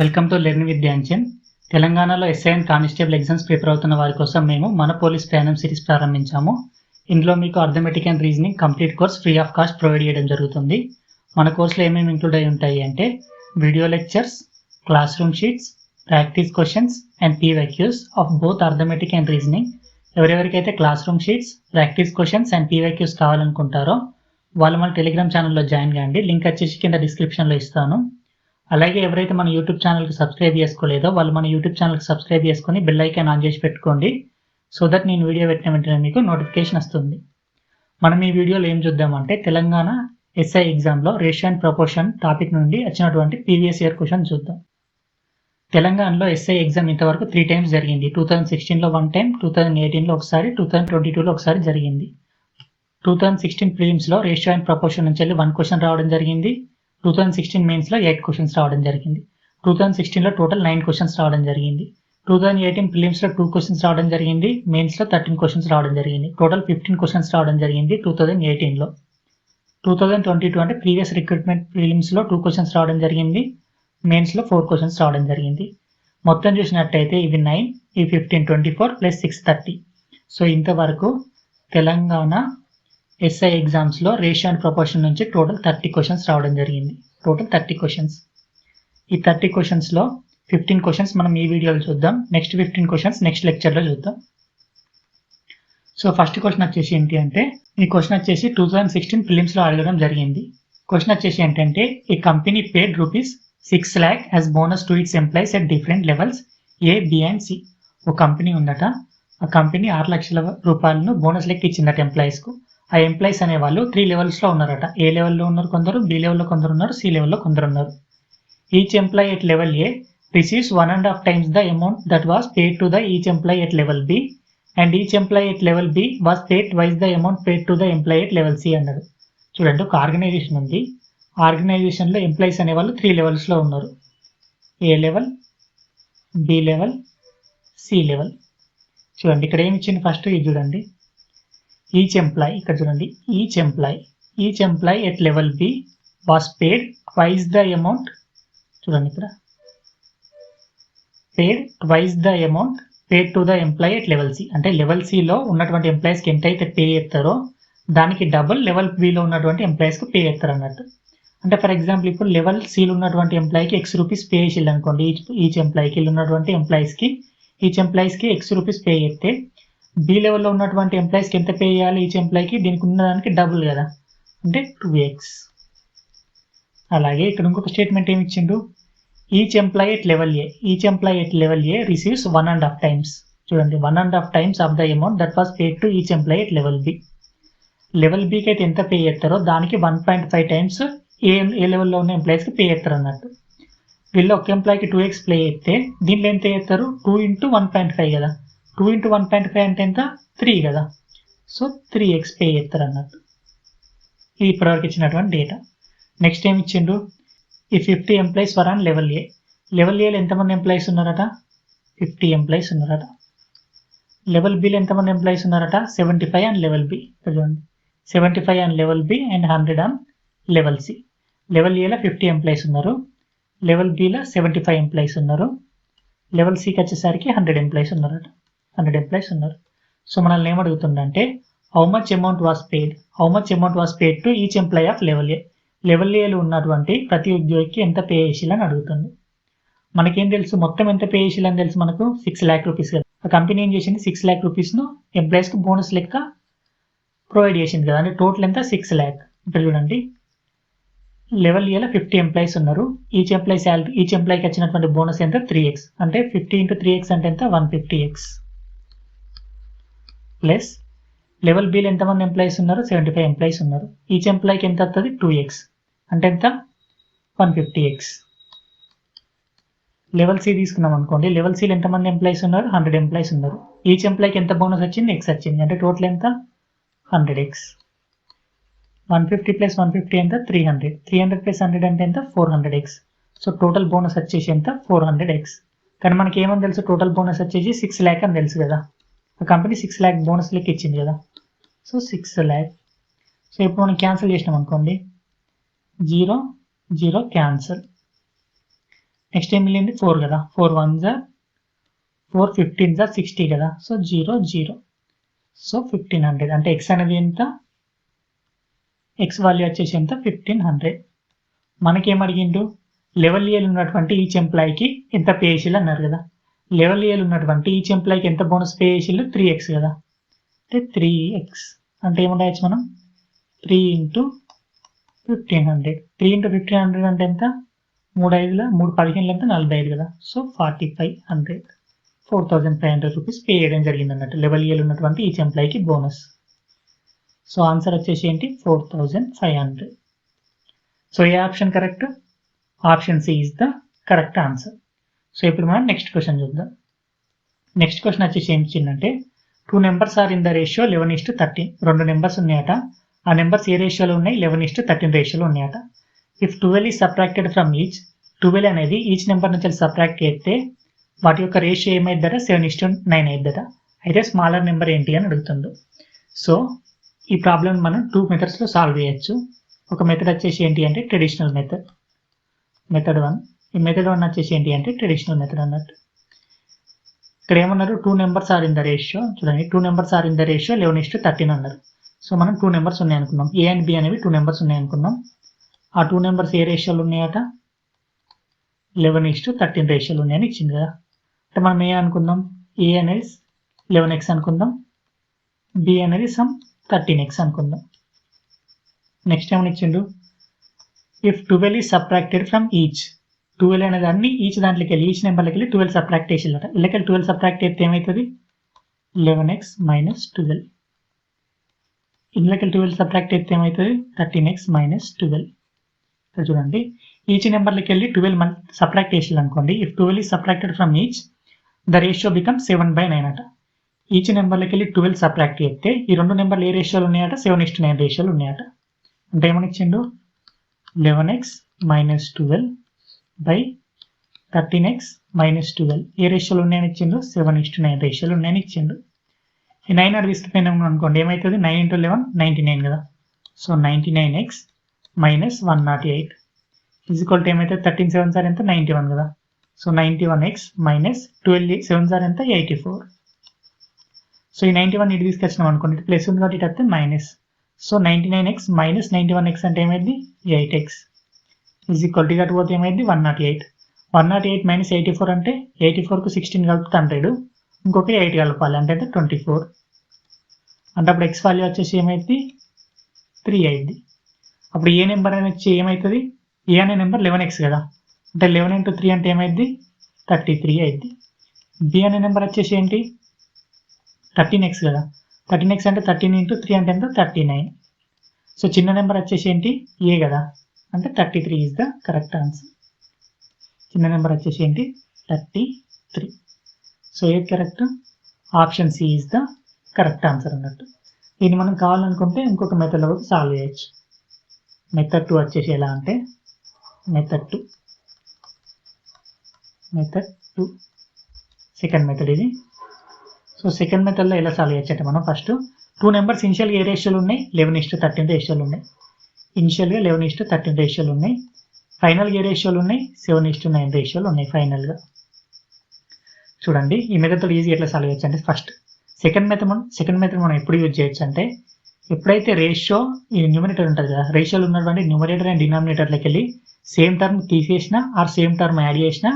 Welcome to learn with Dhyanchand. తెలంగాణలో SI and constable exams prepare అవుతున్న వారి కోసం మేము మన పోలీస్ ప్రయాణం సిరీస్ ప్రారంభించాము. ఇందులో మీకు arithmetic and reasoning complete course free of cost provide చేయడం జరుగుతుంది. మన కోర్సులో ఏమేమి ఇంక్లూడ్ అయి ఉంటాయి అంటే video lectures, class room sheets, practice questions and PYQs of both arithmetic and reasoning. ఎవరెవరికైతే class room sheets, practice questions and PYQs కావాలనుకుంటారో వాళ్ళు మన టెలిగ్రామ్ ఛానల్లో జాయిన్ కాండి. లింక్ వచ్చేసి కింద డిస్క్రిప్షన్లో ఇస్తాను. అలాగే ఎవరైతే మన యూట్యూబ్ ఛానల్కి సబ్స్క్రైబ్ చేసుకోలేదో వాళ్ళు మన యూట్యూబ్ ఛానల్కి సబ్స్క్రైబ్ చేసుకొని బెల్ ఐకాన్ ఆన్ చేసి పెట్టుకోండి. సో దట్ నేను వీడియో పెట్టిన వెంటనే మీకు నోటిఫికేషన్ వస్తుంది. మనం ఈ వీడియోలో ఏం చూద్దామంటే తెలంగాణ ఎస్ఐ ఎగ్జామ్లో రేషియో అండ్ ప్రపోర్షన్ టాపిక్ నుండి వచ్చినటువంటి ప్రీవియస్ ఇయర్ క్వశ్చన్ చూద్దాం. తెలంగాణలో ఎస్ఐ ఎగ్జామ్ ఇంతవరకు 3 times జరిగింది. 2016లో 1 time, 2018లో ఒకసారి, 2022లో ఒకసారి జరిగింది. 2016 ప్రిలిమ్స్లో రేషియో అండ్ ప్రపోర్షన్ నుంచి వెళ్ళి 1 question రావడం జరిగింది. 2016 మెయిన్స్లో 8 questions రావడం జరిగింది. 2016లో టోటల్ 9 questions రావడం జరిగింది. 2018 ప్రిలిమ్స్లో 2 questions రావడం జరిగింది. మెయిన్స్లో 13 questions రావడం జరిగింది. టోటల్ 15 questions రావడం జరిగింది 2018లో. 2022 అంటే ప్రీవియస్ రిక్రూట్మెంట్ ప్రిలిమ్స్లో 2 questions రావడం జరిగింది. మెయిన్స్లో 4 questions రావడం జరిగింది. మొత్తం చూసినట్టయితే ఇవి 9, ఇవి 15, 24 ప్లస్ 6, 30. సో ఇంతవరకు తెలంగాణ ఎస్ఐ ఎగ్జామ్స్లో రేషియో అండ్ ప్రపోర్షన్ నుంచి టోటల్ 30 questions రావడం జరిగింది. Total 30 questions. ఈ 30 questionsలో 15 questions మనం ఈ వీడియోలో చూద్దాం. నెక్స్ట్ 15 questions నెక్స్ట్ లెక్చర్లో చూద్దాం. సో ఫస్ట్ క్వశ్చన్ వచ్చేసి ఏంటి అంటే ఈ క్వశ్చన్ వచ్చేసి 2016 ప్రిలిమ్స్లో అడగడం జరిగింది. క్వశ్చన్ వచ్చేసి ఏంటంటే ఈ company paid ₹6 lakh as bonus to its employees at different levels A, B and C. ఒక కంపెనీ ఉందట, ఆ కంపెనీ 6 లక్షల రూపాయలను బోనస్ లెక్క ఇచ్చిందట ఎంప్లాయీస్కు. ఆ ఎంప్లాయీస్ అనే వాళ్ళు 3 levelsలో ఉన్నారట. ఏ లెవెల్లో ఉన్నారు కొందరు, బి లెవెల్లో కొందరు ఉన్నారు, సి లెవెల్లో కొందరు ఉన్నారు. Each employee at level A receives 1.5 times the amount that was paid to the each employee at level B and each employee at level B was paid twice the amount paid to the employee at level C అన్నాడు. చూడండి, ఒక organisation ఉంది. ఆర్గనైజేషన్లో employees అనే వాళ్ళు 3 levelsలో ఉన్నారు. A level, B level, C level. చూడండి ఇక్కడ ఏమి ఇచ్చింది ఫస్ట్ ఇది చూడండి. ఈచ్ ఎంప్లాయీ, ఇక్కడ చూడండి, each employee at level B was paid twice the amount. చూడండి ఇక్కడ paid twice the amount paid to the employee at level C. అంటే లెవెల్ సిలో ఉన్నటువంటి ఎంప్లాయీస్కి ఎంతైతే పే చేస్తారో దానికి డబుల్ లెవెల్ బిలో ఉన్నటువంటి ఎంప్లాయీస్కి పే చేస్తారు అన్నట్టు. అంటే ఫర్ ఎగ్జాంపుల్ ఇప్పుడు లెవెల్ సిలో ఉన్నటువంటి ఎంప్లాయీకి X పే చేసిల్లు అనుకోండి. ఈచ్ ఎంప్లాయీకి ఉన్నటువంటి ఎంప్లాయీస్కి ఈచ్ ఎంప్లాయీస్కి X పే చేస్తే బి లెవెల్లో ఉన్నటువంటి ఎంప్లాయీస్కి ఎంత పే చేయాలి ఈచ్ ఎంప్లాయీకి? దీనికి ఉన్నదానికి డబుల్ కదా, అంటే 2x. అలాగే ఇక్కడ ఇంకొక స్టేట్మెంట్ ఏమి ఇచ్చిండు, each employee at level A receives 1.5 times. చూడండి, 1.5 times of the amount that was paid to each employee at level B. Level బికి అయితే ఎంత పే చేస్తారో దానికి 1.5 times ఏ లెవెల్లో ఉన్న ఎంప్లాయీస్కి పే చేస్తారు అన్నట్టు. వీళ్ళు ఒక ఎంప్లాయీకి 2x పే చేస్తే దీంట్లో ఎంత చేస్తారు? 2 into 1.5 కదా. 2 into 1.5 అంటే ఎంత? 3 కదా. సో 3x పే చేస్తారు అన్నట్టు. ఇది ఇప్పటివరకు ఇచ్చినటువంటి డేటా. నెక్స్ట్ ఏమి ఇచ్చిండు, ఈ 50 employees were on level A. Level ఏలో ఎంతమంది ఎంప్లాయీస్ ఉన్నారట? 50 ఎంప్లాయీస్ ఉన్నారట. లెవెల్ బిలో ఎంతమంది ఎంప్లాయీస్ ఉన్నారట? 75 ఆన్ లెవెల్ బి. చూడండి, 75 on level B and 100 on level C. Level ఏలో 50 ఎంప్లాయీస్ ఉన్నారు, లెవెల్ బిలో 75 ఎంప్లాయీస్ ఉన్నారు, లెవెల్ సికి వచ్చేసరికి 100 ఎంప్లాయీస్ ఉన్నారట. 100 ఎంప్లాయీస్ ఉన్నారు. సో మనల్ని ఏమడుగుతుందంటే how much amount was paid to each employee of level A. Level ఏలో ఉన్నటువంటి ప్రతి ఉద్యోగికి ఎంత పే చేసిల్లని అడుగుతుంది. మనకేం తెలుసు, మొత్తం ఎంత పే చేసిల్లని తెలుసు మనకు, 6 lakh rupees కదా. ఆ కంపెనీ ఏం చేసింది, 6 lakh rupeesను ఎంప్లాయీస్కి బోనస్ లెక్క ప్రొవైడ్ చేసింది కదా. అంటే టోటల్ ఎంత? 6 lakh. ఇక్కడ చూడండి, లెవెల్ ఏలో 50 ఎంప్లాయీస్ ఉన్నారు. ఈచ్ ఎంప్లాయీకి వచ్చినటువంటి బోనస్ ఎంత? 3x. అంటే 50 into 3x అంటే ఎంత? 150x. ప్లస్ లెవెల్ బిలో ఎంతమంది ఎంప్లాయీస్ ఉన్నారు? 75 ఎంప్లాయీస్ ఉన్నారు. ఈచ్ ఎంప్లాయీకి ఎంత వస్తుంది? 2x. అంటే ఎంత? 150x. లెవెల్ సి తీసుకున్నాం అనుకోండి. లెవెల్ సిలో ఎంతమంది ఎంప్లాయీస్ ఉన్నారు? 100 ఎంప్లాయీస్ ఉన్నారు. ఈచ్ ఎంప్లాయీకి ఎంత బోనస్ వచ్చింది? x వచ్చింది. అంటే టోటల్ ఎంత? 100x. 150 plus 150 ఎంత? 300. 300 plus 100 అంటే ఎంత? 400x. సో టోటల్ బోనస్ వచ్చేసి ఎంత? 400x. కానీ మనకి ఏమని తెలుసు, టోటల్ బోనస్ వచ్చేసి 6 lakh అని తెలుసు కదా. ఆ కంపెనీ 6 lakh బోనస్ లెక్క ఇచ్చింది కదా. So 6 lakh. సో ఇప్పుడు మనం క్యాన్సిల్ చేసినాం అనుకోండి, 0 0 క్యాన్సిల్. నెక్స్ట్ ఏం మిగిలింది 4 కదా, 4 1 జా 4 15 జా 60 కదా, సో 0 0, సో 1500. అంటే ఎక్స్ అనేది ఎంత, ఎక్స్ వాల్యూ వచ్చేసి ఎంత 1500. మనకేం అడిగిండు, లెవెల్ ఏలు ఉన్నటువంటి ఈచ్ ఎంప్లాయీకి ఎంత పే చేసిల్లు అన్నారు కదా. లెవెల్ ఏలు ఉన్నటువంటి ఈచ్ ఎంప్లాయీకి ఎంత బోనస్ పే చేసిల్లు 3x కదా, అంటే 3x అంటే ఏముండవచ్చు మనం 3 × 1500. 3 × 1500 అంటే ఎంత, 3 5 3 15 ఎంత 45 కదా, సో 4500, 4500 రూపీస్ పే చేయడం జరిగింది అన్నట్టు లెవెల్ ఏలు ఉన్నటువంటి ఈచ్ ఎంప్లాయీకి బోనస్. సో ఆన్సర్ వచ్చేసి ఏంటి 4500. So A option correct, option C is the correct answer. So ఇప్పుడు మనం నెక్స్ట్ క్వశ్చన్ చూద్దాం. నెక్స్ట్ క్వశ్చన్ వచ్చేసి ఏం ఇచ్చిందంటే 2 numbers are in the ratio 11:13. 2 numbers ఉన్నాయట, ఆ నెంబర్స్ ఏ రేషియోలో ఉన్నాయి 11:13 రేషియోలో ఉన్నాయట. If 12 is subtracted from each, 12 అనేది ఈచ్ నెంబర్ నుంచి సబ్ట్రాక్ట్ చేస్తే వాటి యొక్క రేషియో ఏమైద్దట 7:9 అయిద్దట. అయితే స్మాలర్ నెంబర్ ఏంటి అని అడుగుతుండు. సో ఈ ప్రాబ్లం మనం 2 మెథడ్స్లో సాల్వ్ చేయొచ్చు. ఒక మెథడ్ వచ్చేసి ఏంటి అంటే ట్రెడిషనల్ మెథడ్, మెథడ్ 1. ఈ మెథడ్ 1 వచ్చేసి ఏంటి అంటే ట్రెడిషనల్ మెథడ్ అన్నట్టు. ఇక్కడ ఏమన్నారు 2 numbers are in the ratio, చూడండి 2 numbers are in the ratio 11:13 అన్నారు. సో మనం 2 నెంబర్స్ ఉన్నాయి అనుకున్నాం, ఏ అండ్ బి అనేవి 2 నెంబర్స్ ఉన్నాయి అనుకున్నాం. ఆ 2 నెంబర్స్ ఏ రేషియోలు ఉన్నాయట 11:13 రేషియోలు ఉన్నాయని ఇచ్చింది కదా. అంటే మనం ఏ అనుకుందాం, ఏ అనేది 11x అనుకుందాం, బి అనేది సమ్ 13x అనుకుందాం. నెక్స్ట్ ఏమని ఇచ్చిండు, if 12 is subtracted from each, 12 అనే దాన్ని ఈచ్ దాంట్లోకి వెళ్ళి ఈచ్ నెంబర్లోకి వెళ్ళి 12 సబ్ట్రాక్ట్ చేసిల్లట. ఇళ్ళకి 12 సబ్ట్రాక్ట్ చేస్తే ఏమవుతుంది 11x - 12. ఇళ్ళకి 12 సబ్ట్రాక్ట్ చేస్తే ఏమవుతుంది 13x - 12. ఇక్కడ చూడండి ఈచ్ నెంబర్లోకి వెళ్ళి 12 సబ్ట్రాక్ట్ చేసిల్లు అనుకోండి. If 12 is subtracted from each the ratio become 7/9 అట. ఈచ్ నెంబర్లోకి వెళ్ళి 12 సబ్ట్రాక్ట్ చేస్తే ఈ రెండు నెంబర్లు ఏ రేషియోలు ఉన్నాయట 7:9 రేషియోలు ఉన్నాయట. అంటే ఏమని ఇచ్చిండు 11x - 12 by 13x - 12 ఏ రేషియోలు ఉన్నాయని ఇచ్చిండు 7:9 రేషియోలు ఉన్నాయని ఇచ్చిండు. ఈ 9 అడిగి తీసుకుపోయినాం అనుకోండి ఏమవుతుంది 9 × 11 99 కదా, so 99x - 108 is equal to ఏమవుతుంది 13 7 సార్ ఎంత 91 కదా, సో 91x - 12 7 సార్ ఎంత 84. సో ఈ 91 ఇటు తీసుకొచ్చినాం అనుకోండి ప్లస్ ఉంది కాబట్టి ఇటు వస్తే మైనస్, సో 99x - 91x అంటే ఏమైంది 8x ఈజ్ ఈక్వల్ టు ఇటు పోతే ఏమైంది 108. 108 - 84 అంటే 84కు 16 కలిపితే 100, ఇంకొక 8 కలపాలి అంటే 24. అంటే అప్పుడు ఎక్స్ వాల్యూ వచ్చేసి ఏమైంది 3 అయింది. అప్పుడు ఏ నెంబర్ అని వచ్చి ఏమవుతుంది, ఏ అనే నెంబర్ 11x కదా, అంటే 11 × 3 అంటే ఏమైంది 33 అయింది. బి అనే నెంబర్ వచ్చేసి ఏంటి 13x కదా, 13x అంటే 13 × 3 అంటే ఎంత 39. సో చిన్న నెంబర్ వచ్చేసి ఏంటి ఏ కదా, అంటే 33 ఈజ్ ద కరెక్ట్ ఆన్సర్. చిన్న నెంబర్ వచ్చేసి ఏంటి 33. సో ఏది correct, option C is the correct answer అన్నట్టు. దీన్ని మనం కావాలనుకుంటే ఇంకొక మెథడ్లో సాల్వ్ చేయొచ్చు. మెథడ్ 2 వచ్చేసి ఎలా అంటే మెథడ్ 2 సెకండ్ మెథడ్ ఇది. సో సెకండ్ మెథడ్లో ఎలా సాల్వ్ చేయొచ్చు అంటే మనం ఫస్ట్ 2 నెంబర్స్ ఇనిషియల్గా ఏ రేషియోలు ఉన్నాయి 11:13 రేషియోలు ఉన్నాయి. ఇనిషియల్గా 11:13 రేషియోలు ఉన్నాయి. ఫైనల్గా ఏ రేషియోలు ఉన్నాయి 7:9 రేషియోలు ఉన్నాయి ఫైనల్గా. చూడండి ఈ మెథడ్ ఈజీ ఎట్లా సాల్వ్ చేయొచ్చు అంటే ఫస్ట్ సెకండ్ మెథడ్ మనం ఎప్పుడు యూజ్ చేయొచ్చు అంటే ఎప్పుడైతే రేషియో ఈ న్యూమరేటర్ ఉంటుంది కదా, రేషియోలు ఉన్నటువంటి న్యూమరేటర్ అండ్ డినామినేటర్లోకి వెళ్ళి సేమ్ టర్మ్ తీసేసినా ఆర్ సేమ్ టర్మ్ యాడ్ చేసినా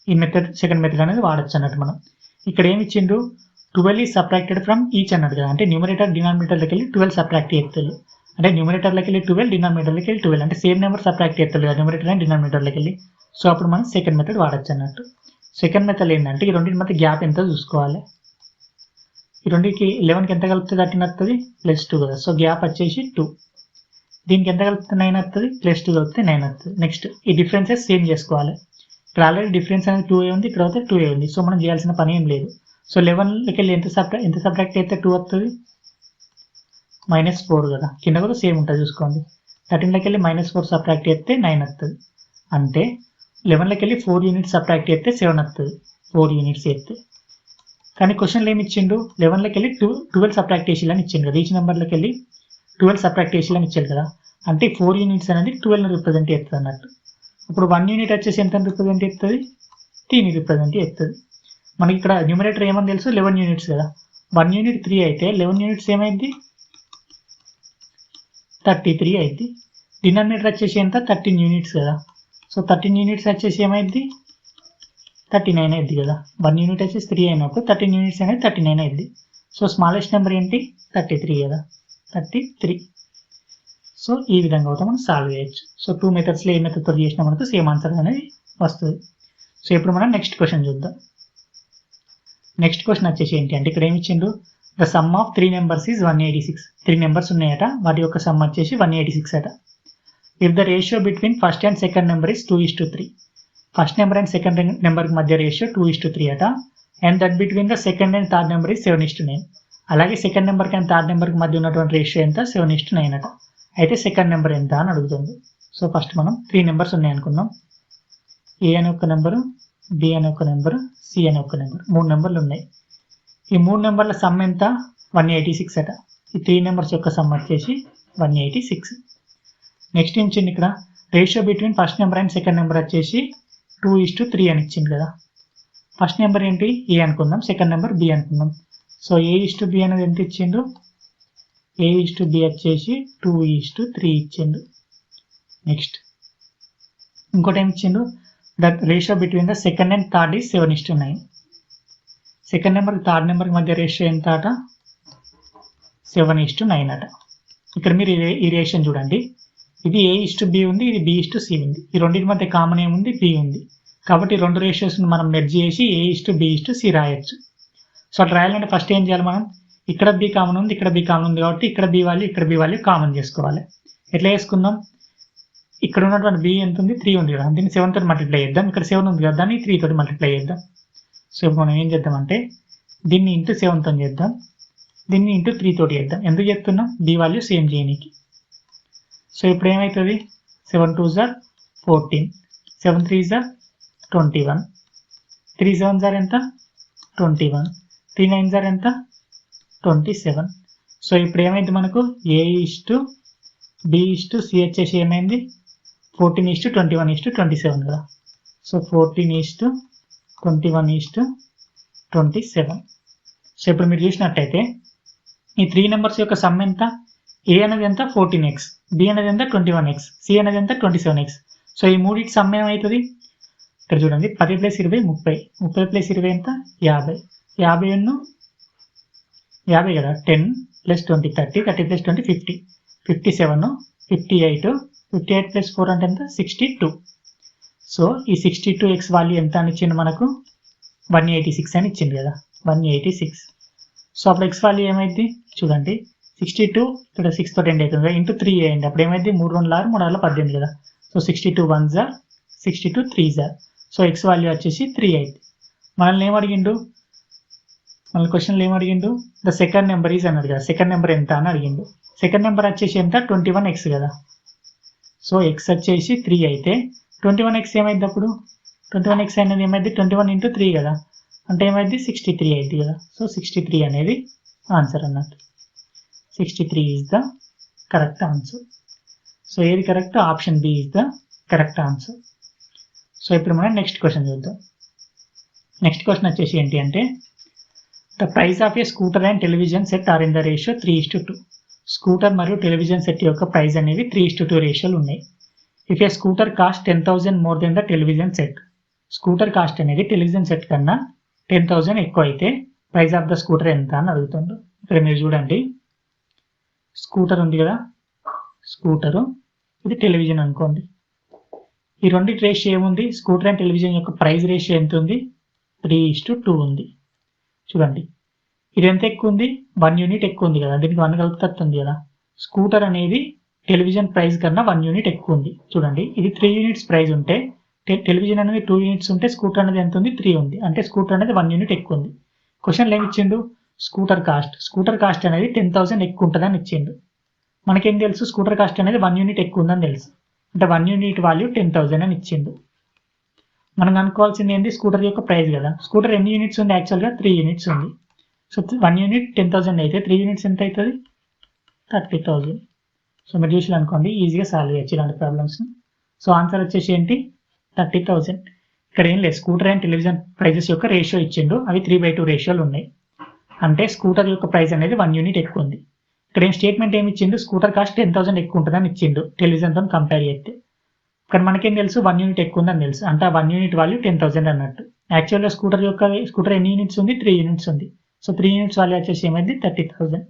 ఈ మెథడ్ సెకండ్ మెథడ్ అనేది వాడచ్చు అన్నట్టు. మనం ఇక్కడ ఏమి ఇచ్చిండు 12 ఈజ్ సబ్ట్రాక్టెడ్ ఫ్రమ్ ఈచ్ అన్నట్టు కదా, అంటే న్యూమరేటర్ డినామినేటర్లోకి వెళ్ళి 12 సబ్ట్రాక్ట్ చేస్తారు. అంటే న్యూమరేటర్లోకి వెళ్ళి 12 డినామినేటర్లోకి వెళ్ళి 12 అంటే సేమ్ నెంబర్ సబ్ట్రాక్ట్ చేస్తారు కదా న్యూమరేటర్ అండ్ డినామినేటర్లోకి వెళ్ళి. సో అప్పుడు మనం సెకండ్ మెథడ్ వాడచ్చు అన్నట్టు. సెకండ్ మెథడ్ ఏంటంటే ఈ రెండింటి మధ్య గ్యాప్ ఎంత చూసుకోవాలి. ఈ రెండింటికి 11కి ఎంత కలిపితే 13 వస్తుంది +2 కదా, సో గ్యాప్ వచ్చేసి 2. దీనికి ఎంత కలిపితే 9 వస్తుంది +2 కలిపితే 9 వస్తుంది. నెక్స్ట్ ఈ డిఫరెన్సెస్ సేమ్ చేసుకోవాలి. ఇక్కడ ఆల్రెడీ డిఫరెన్స్ అనేది 2a ఉంది, ఇక్కడ అయితే 2a ఉంది. సో మనం చేయాల్సిన పని ఏం లేదు. సో 11కి వెళ్ళి ఎంత సబ్ట్రాక్ట్ అయితే 2 వస్తుంది -4 కదా, కింద కూడా సేమ్ ఉంటుంది చూసుకోండి. 13లోకి వెళ్ళి -4 సబ్ట్రాక్ట్ చేస్తే 9 వస్తుంది. అంటే 11లోకి వెళ్ళి 4 యూనిట్స్ సబ్ట్రాక్ట్ చేస్తే 7 వస్తుంది 4 యూనిట్స్ చేస్తే. కానీ క్వశ్చన్లో ఏమి ఇచ్చిండు 11లోకి వెళ్ళి 12 సబ్ట్రాక్ట్ చేయాలని ఇచ్చిండు కదా, ఈచ్ నెంబర్లోకి వెళ్ళి 12 సబ్ట్రాక్ట్ చేయాలని ఇచ్చారు కదా, అంటే 4 యూనిట్స్ అనేది 12ని రిప్రజెంట్ చేస్తుంది అన్నట్టు. ఇప్పుడు 1 యూనిట్ వచ్చేసి ఎంత రిప్రజెంట్ చేస్తుంది, 3ని రిప్రజెంట్ చేస్తుంది. మనకి ఇక్కడ న్యూమరేటర్ ఏమని తెలుసు, 11 యూనిట్స్ కదా. 1 యూనిట్ 3 అయితే 11 యూనిట్స్ ఏమైంది, 33 అయింది. డినామినేటర్ వచ్చేసి ఎంత, 13 యూనిట్స్ కదా. సో 13 యూనిట్స్ వచ్చేసి ఏమైంది, 39 అయింది కదా. 1 యూనిట్ వచ్చేసి 3 అయినప్పుడు 13 యూనిట్స్ అనేది 39 అయింది. సో స్మాలెస్ట్ నెంబర్ ఏంటి, 33 కదా, 33. సో ఈ విధంగా అయితే మనం సాల్వ్ చేయొచ్చు. సో 2 మెథడ్స్లో ఏ మెథడ్తో చేసినా మనకు సేమ్ ఆన్సర్ అనేది వస్తుంది. సో ఇప్పుడు మనం నెక్స్ట్ క్వశ్చన్ చూద్దాం. నెక్స్ట్ క్వశ్చన్ వచ్చేసి ఏంటి అంటే ఇక్కడ ఏమి ఇచ్చిండ్రు, the sum of 3 numbers is 186. 3 numbers ఉన్నాయట, వాటి యొక్క సమ్ వచ్చేసి 186 అట. If the ratio between first and second number is 2:3. First number and second నెంబర్కి మధ్య రేషియో 2:3 అట. And that between the second and third number is 7:9. అలాగే సెకండ్ నెంబర్కి అండ్ థర్డ్ నెంబర్కి మధ్య ఉన్నటువంటి రేషియో ఎంత, 7:9 అట. అయితే సెకండ్ నెంబర్ ఎంత అని అడుగుతుంది. సో ఫస్ట్ మనం 3 నెంబర్స్ ఉన్నాయి అనుకున్నాం. ఏ అనే ఒక నెంబరు, బి అనే ఒక నెంబరు, సి అనే ఒక నెంబర్, 3 నెంబర్లు ఉన్నాయి. ఈ 3 నెంబర్ల సమ్ ఎంత, 186 అట. ఈ 3 నెంబర్స్ యొక్క సమ్ వచ్చేసి 186. నెక్స్ట్ ఏం ఇచ్చింది ఇక్కడ, ratio between first number and second number వచ్చేసి 2:3 అని ఇచ్చింది కదా. ఫస్ట్ నెంబర్ ఏంటి, ఏ అనుకుందాం, సెకండ్ నెంబర్ బి అనుకుందాం. సో A:B అనేది ఎంత ఇచ్చిండు, A:B వచ్చేసి 2:3 ఇచ్చిండు. నెక్స్ట్ ఇంకోటి ఏమి ఇచ్చిండు, that ratio between the second and third is 7:9. Second number third నెంబర్కి మధ్య రేషియో ఎంత అట, 7:9 అట. ఇక్కడ మీరు ఈ రేషియో చూడండి, ఇది A:B ఉంది, ఇది B:C ఉంది. ఈ రెండింటి మధ్య కామన్ ఏముంది, B ఉంది. కాబట్టి రెండు రేషియోస్ని మనం మెర్జ్ చేసి A:B:C రాయొచ్చు. సో అట్లా రాయాలంటే ఫస్ట్ ఏం చేయాలి మనం, ఇక్కడ B కామన్ ఉంది, ఇక్కడ B కామన్ ఉంది కాబట్టి ఇక్కడ B వాల్యూ, ఇక్కడ B వాల్యూ కామన్ చేసుకోవాలి. ఎట్లా చేసుకుందాం, ఇక్కడ ఉన్నటువంటి B ఎంత ఉంది, 3 ఉంది కదా, దీన్ని 7 తోటి మల్టిప్లై చేద్దాం. ఇక్కడ 7 ఉంది కదా, దాన్ని 3 తోటి మల్టిప్లై చేద్దాం. సో ఇప్పుడు మనం ఏం చేద్దామంటే దీన్ని ఇంటూ 7 తో చేద్దాం, దీన్ని ఇంటూ 3 తోటి చేద్దాం. ఎందుకు చెప్తున్నాం, B వాల్యూ సేమ్ చేయడానికి. సో ఇప్పుడు ఏమవుతుంది, 7 2s are 14, 7 3s are 21, 3 7s are ఎంత, 21, 3 9s are ఎంత, 27. సో ఇప్పుడు ఏమైంది మనకు, A:B:C వచ్చేసి ఏమైంది, 14:21:27 కదా. సో 14:21:27. సో ఇప్పుడు మీరు చూసినట్టయితే ఈ 3 నెంబర్స్ యొక్క సమ్ ఎంత, ఏ అనేది ఎంత, 14x, బి అనేది ఎంత, 21x, సి అనేది ఎంత, 27x. సో ఈ మూడింటి సమ్ ఏమవుతుంది, ఇక్కడ చూడండి, 10 + 20 30, 30 + 20 ఎంత, 50, 50 కదా, 10 + 20 30, 30 + 20 50, 57, 58, 58 + 4 అంటే ఎంత, 62. సో ఈ 62x వాల్యూ ఎంత అని ఇచ్చింది మనకు, 186 అని ఇచ్చింది కదా, 186. సో అప్పుడు x వాల్యూ ఏమైంది చూడండి, 62 ఇక్కడ 6 తో ఎండ్ అవుతుంది కదా, ఇంటూ 3 వేయండి. అప్పుడు ఏమైంది, 3 2 6, 3 6 18 కదా. So 62 1s are 62 3s are. So x value వచ్చేసి 3 అయింది. మనల్ని ఏమడిగిండు, మన క్వశ్చన్లో ఏమడిగిండు, ద సెకండ్ నెంబర్ ఈజ్ అన్నాడు కదా, సెకండ్ నెంబర్ ఎంత అని అడిగిండు. సెకండ్ నెంబర్ వచ్చేసి ఎంత, 21x కదా. సో x వచ్చేసి 3 అయితే 21x ఏమైంది, అప్పుడు 21x అనేది ఏమైంది, 21 × 3 కదా, అంటే ఏమైంది 63 అయింది కదా. సో 63 అనేది ఆన్సర్ అన్నట్టు. 63 is the correct answer. So ఏది correct, option B is the correct answer. So ఇప్పుడు మనం నెక్స్ట్ క్వశ్చన్ చూద్దాం. నెక్స్ట్ క్వశ్చన్ వచ్చేసి ఏంటి అంటే, the price of a scooter and television set are in the ratio 3:2. Scooter మరియు television set యొక్క price అనేవి 3:2 రేషియోలు ఉన్నాయి. If a scooter cost 10,000 more than the television set. Scooter cost అనేది టెలివిజన్ సెట్ కన్నా 10,000 ఎక్కువ అయితే ప్రైస్ ఆఫ్ ద స్కూటర్ ఎంత అని అడుగుతుండ్రు. ఇక్కడ మీరు చూడండి, స్కూటర్ ఉంది కదా, స్కూటరు, ఇది టెలివిజన్ అనుకోండి. ఈ రెండింటి రేషియో ఏముంది, స్కూటర్ అండ్ టెలివిజన్ యొక్క ప్రైస్ రేషియో ఎంత ఉంది, 3:2 ఉంది. చూడండి, ఇది ఎంత ఎక్కువ ఉంది, 1 యూనిట్ ఎక్కువ ఉంది కదా, దీనికి 1 కలుపుతుంది కదా. స్కూటర్ అనేది టెలివిజన్ ప్రైస్ కన్నా 1 యూనిట్ ఎక్కువ ఉంది. చూడండి, ఇది 3 యూనిట్స్ ప్రైస్ ఉంటే టెలివిజన్ అనేది 2 యూనిట్స్ ఉంటే స్కూటర్ అనేది ఎంత ఉంది, 3 ఉంది. అంటే స్కూటర్ అనేది 1 యూనిట్ ఎక్కువ ఉంది. క్వశ్చన్లో ఏమి ఇచ్చిండు, స్కూటర్ కాస్ట్ అనేది 10,000 ఎక్కువ ఉంటుందని ఇచ్చిండు. మనకేం తెలుసు, స్కూటర్ కాస్ట్ అనేది 1 యూనిట్ ఎక్కువ ఉందని తెలుసు. అంటే 1 యూనిట్ వాల్యూ 10,000 అని ఇచ్చిండు. మనం అనుకోవాల్సింది ఏంటి, స్కూటర్ యొక్క ప్రైస్ కదా. స్కూటర్ ఎన్ని యూనిట్స్ ఉంది, యాక్చువల్గా 3 యూనిట్స్ ఉంది. సో 1 యూనిట్ 10,000 అయితే 3 యూనిట్స్ ఎంత అవుతుంది, 30,000. సో మీరు చూసి అనుకోండి, ఈజీగా సాల్వ్ చేయొచ్చు ఇలాంటి ప్రాబ్లమ్స్ని. సో ఆన్సర్ వచ్చేసి ఏంటి, 30,000. ఇక్కడ ఏం లేదు, స్కూటర్ అండ్ టెలివిజన్ ప్రైజెస్ యొక్క రేషియో ఇచ్చిండు, అవి 3/2 రేషియోలు ఉన్నాయి. అంటే స్కూటర్ యొక్క ప్రైస్ అనేది 1 యూనిట్ ఎక్కువ ఉంది. ఇక్కడ ఏం స్టేట్మెంట్ ఏమి ఇచ్చిండు, స్కూటర్ కాస్ట్ 10,000 ఎక్కువ ఉంటుందని ఇచ్చిండు టెలివిజన్తో కంపేర్ చేస్తే. ఇక్కడ మనకేం తెలుసు, 1 యూనిట్ ఎక్కువ ఉందని తెలుసు, అంటే ఆ 1 యూనిట్ వాల్యూ 10,000 అన్నట్టు. యాక్చువల్గా స్కూటర్ ఎన్ని యూనిట్స్ ఉంది, 3 యూనిట్స్ ఉంది. సో 3 యూనిట్స్ వాల్యూ వచ్చేసి ఏమైంది, 30,000.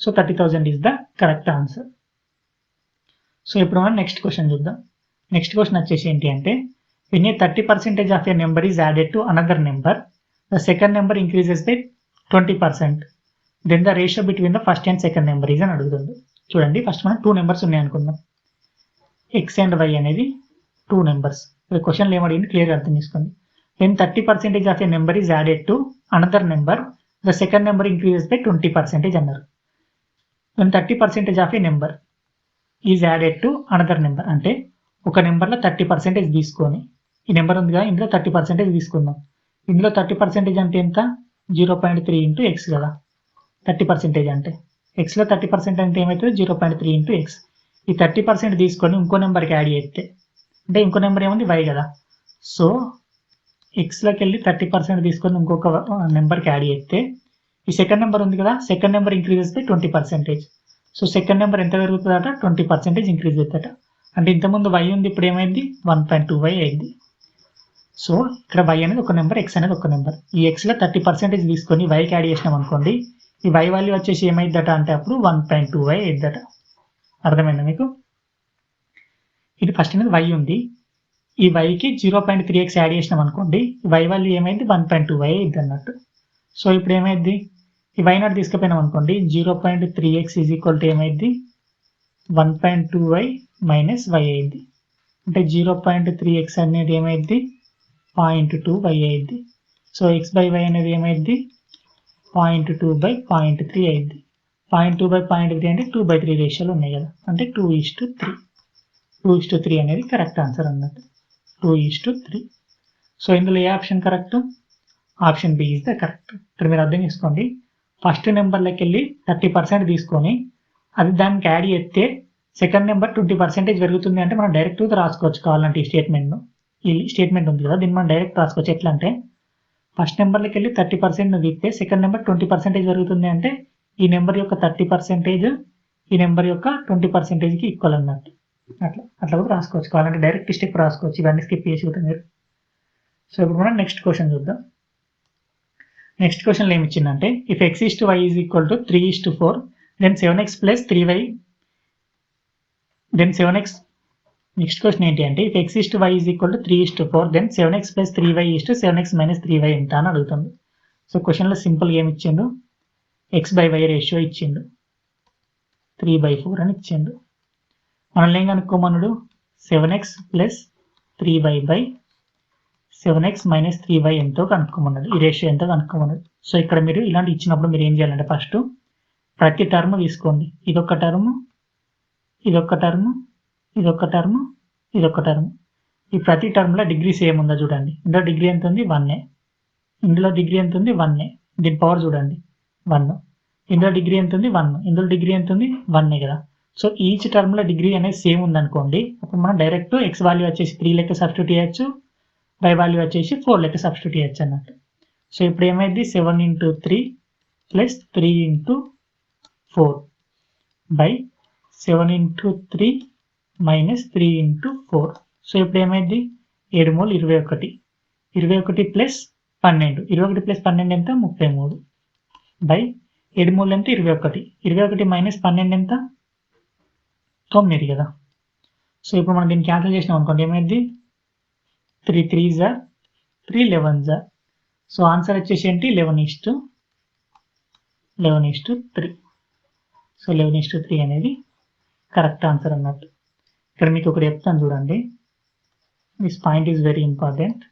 So 30,000 is the correct answer. So ఇప్పుడు మనం నెక్స్ట్ క్వశ్చన్ చూద్దాం. నెక్స్ట్ క్వశ్చన్ వచ్చేసి ఏంటి అంటే, when a 30% of a number is added to another number, the second number increases by 20%. Then the ratio between the first and second number is అని అడుగుతుంది. చూడండి, first మనం 2 నెంబర్స్ ఉన్నాయి అనుకుందాం. ఎక్స్ అండ్ వై అనేది 2 నెంబర్స్. క్వశ్చన్లో ఏమడిగింది క్లియర్గా అర్థం చేసుకోండి. when 30% of a number is added to another number, the second number increases by 20% అన్నారు. when 30% of a number is added to another number అంటే ఒక నెంబర్లో 30% తీసుకొని, ఈ నెంబర్ ఉంది కదా, ఇందులో 30% తీసుకుందాం. ఇందులో 30% అంటే ఎంత, 0.3 ఇంటూ ఎక్స్ కదా. 30% అంటే ఎక్స్లో 30% అంటే ఏమవుతుంది, 0.3 ఇంటూ ఎక్స్. ఈ 30% తీసుకొని ఇంకో నెంబర్కి యాడ్ చేస్తే, అంటే ఇంకో నెంబర్ ఏముంది, వై కదా. సో ఎక్స్లోకి వెళ్ళి 30% తీసుకొని ఇంకొక నెంబర్కి యాడ్ చేస్తే, ఈ సెకండ్ నెంబర్ ఉంది కదా, second number increases by 20%. So second number ఎంత పెరుగుతుందట, 20% ఇంక్రీజ్ అవుతుందట. అంటే ఇంతకుముందు వై ఉంది, ఇప్పుడు ఏమైంది, 1.2y అయింది. సో ఇక్కడ వై అనేది ఒక నెంబర్, ఎక్స్ అనేది ఒక నెంబర్. ఈ ఎక్స్లో 30% తీసుకొని వైకి యాడ్ చేసినాం అనుకోండి, ఈ వై వాల్యూ వచ్చేసి ఏమైందట అంటే అప్పుడు 1.2y అయిద్దట. అర్థమైందా మీకు? ఇది ఫస్ట్ అనేది వై ఉంది, ఈ వైకి 0.3x యాడ్ చేసినాం అనుకోండి, ఈ వై వాల్యూ ఏమైంది, 1.2y అయింది అన్నట్టు. సో ఇప్పుడు ఏమైంది, ఈ వై నాట్ తీసుకుపోయినాం అనుకోండి, 0.3x ఈజ్ ఈక్వల్ టు ఏమైంది, 1.2y మైనస్ వై అయింది. అంటే 0.3x అనేది ఏమైంది, 0.2y అయింది. సో ఎక్స్ బై వై అనేది ఏమైంది, 0.2/0.3 అయింది. 0.2/0.3 అంటే 2/3 రేషియోలు ఉన్నాయి కదా, అంటే 2:3. 2:3 అనేది కరెక్ట్ ఆన్సర్ అన్నట్టు. 2:3. సో ఇందులో ఏ option correct, option B is the correct. ఇక్కడ మీరు అర్థం చేసుకోండి, ఫస్ట్ నెంబర్లోకి వెళ్ళి 30% తీసుకొని అది దానికి యాడ్ చేస్తే సెకండ్ నెంబర్ 20% పెరుగుతుంది అంటే మనం డైరెక్ట్గా రాసుకోవచ్చు కావాలంటే. ఈ స్టేట్మెంట్ను, ఈ స్టేట్మెంట్ ఉంది కదా, దీన్ని మనం డైరెక్ట్ రాసుకోవచ్చు. ఎట్లా అంటే, ఫస్ట్ నెంబర్లోకి వెళ్ళి 30% తీస్తే సెకండ్ నెంబర్ 20% పెరుగుతుంది అంటే ఈ నెంబర్ యొక్క 30% ఈ నెంబర్ యొక్క 20%కి ఈక్వల్ అన్నట్టు. అట్లా కూడా రాసుకోవచ్చు కావాలంటే, డైరెక్ట్ స్టెప్ రాసుకోవచ్చు. ఇవన్నీ స్కిప్ చేసి కూడా మీరు. సో ఇప్పుడు మనం నెక్స్ట్ క్వశ్చన్ చూద్దాం. నెక్స్ట్ క్వశ్చన్లో ఏమి ఇచ్చిందంటే, if x is to y is equal to 3:4, then 7x plus 3y, then 7x. Next question ఏంటి అంటే, if x is to y is equal to 3:4, then 7x plus 3y is to 7x minus 3y ఎంత అని అడుగుతుంది. So క్వశ్చన్లో సింపుల్గా ఏమి ఇచ్చిండు, x/y ratio ఇచ్చిండు, 3/4 అని ఇచ్చిండు. మనల్ని ఏం కనుక్కోమన్నాడు, 7x plus 3y by 7x minus 3y ఎంతో కనుక్కోమన్నాడు, ఈ రేషియో ఎంతో కనుక్కోమన్నాడు. సో ఇక్కడ మీరు ఇలాంటి ఇచ్చినప్పుడు మీరు ఏం చేయాలంటే, ఫస్ట్ ప్రతి టర్మ్ తీసుకోండి, ఇదొక టర్మ్, ఇదొక టర్మ్, ఇదొక టర్మ్, ఇదొక టర్మ్. ఈ ప్రతి టర్మ్లో డిగ్రీ సేమ్ ఉందా చూడండి. ఇందులో డిగ్రీ ఎంత ఉంది, 1. ఇందులో డిగ్రీ ఎంత ఉంది, 1. దీని పవర్ చూడండి, 1. ఇందులో డిగ్రీ ఎంత ఉంది, 1. ఇందులో డిగ్రీ ఎంత ఉంది, 1 కదా. సో ఈచ్ టర్మ్లో డిగ్రీ అనేది సేమ్ ఉందనుకోండి, అప్పుడు మనం డైరెక్ట్ ఎక్స్ వాల్యూ వచ్చేసి 3 లెక్క సబ్స్టిట్యూట్ చేయొచ్చు, వై వాల్యూ వచ్చేసి 4 లెక్క సబ్స్టిట్యూట్ చేయొచ్చు అన్నట్టు. సో ఇప్పుడు ఏమైంది, 7 × 3 ప్లస్ 3 × 4 బై 7 × 3 మైనస్ 3 × 4. సో ఇప్పుడు ఏమైంది, 7 మూలు 21, 21 ప్లస్ 12, 21 ప్లస్ 12 ఎంత, 33 బై 7 మూలు ఎంత, 21, 21 మైనస్ 12 ఎంత, 9 కదా. సో ఇప్పుడు మనం దీన్ని క్యాన్సిల్ చేసినాం అనుకోండి, ఏమైంది, 3 3s are 3 11s are. So answer వచ్చేసి ఏంటి, 11:3. సో 11:3 అనేది కరెక్ట్ ఆన్సర్ అన్నట్టు. ఇక్కడ మీకు ఒకటి చెప్తాను చూడండి, this point is very important.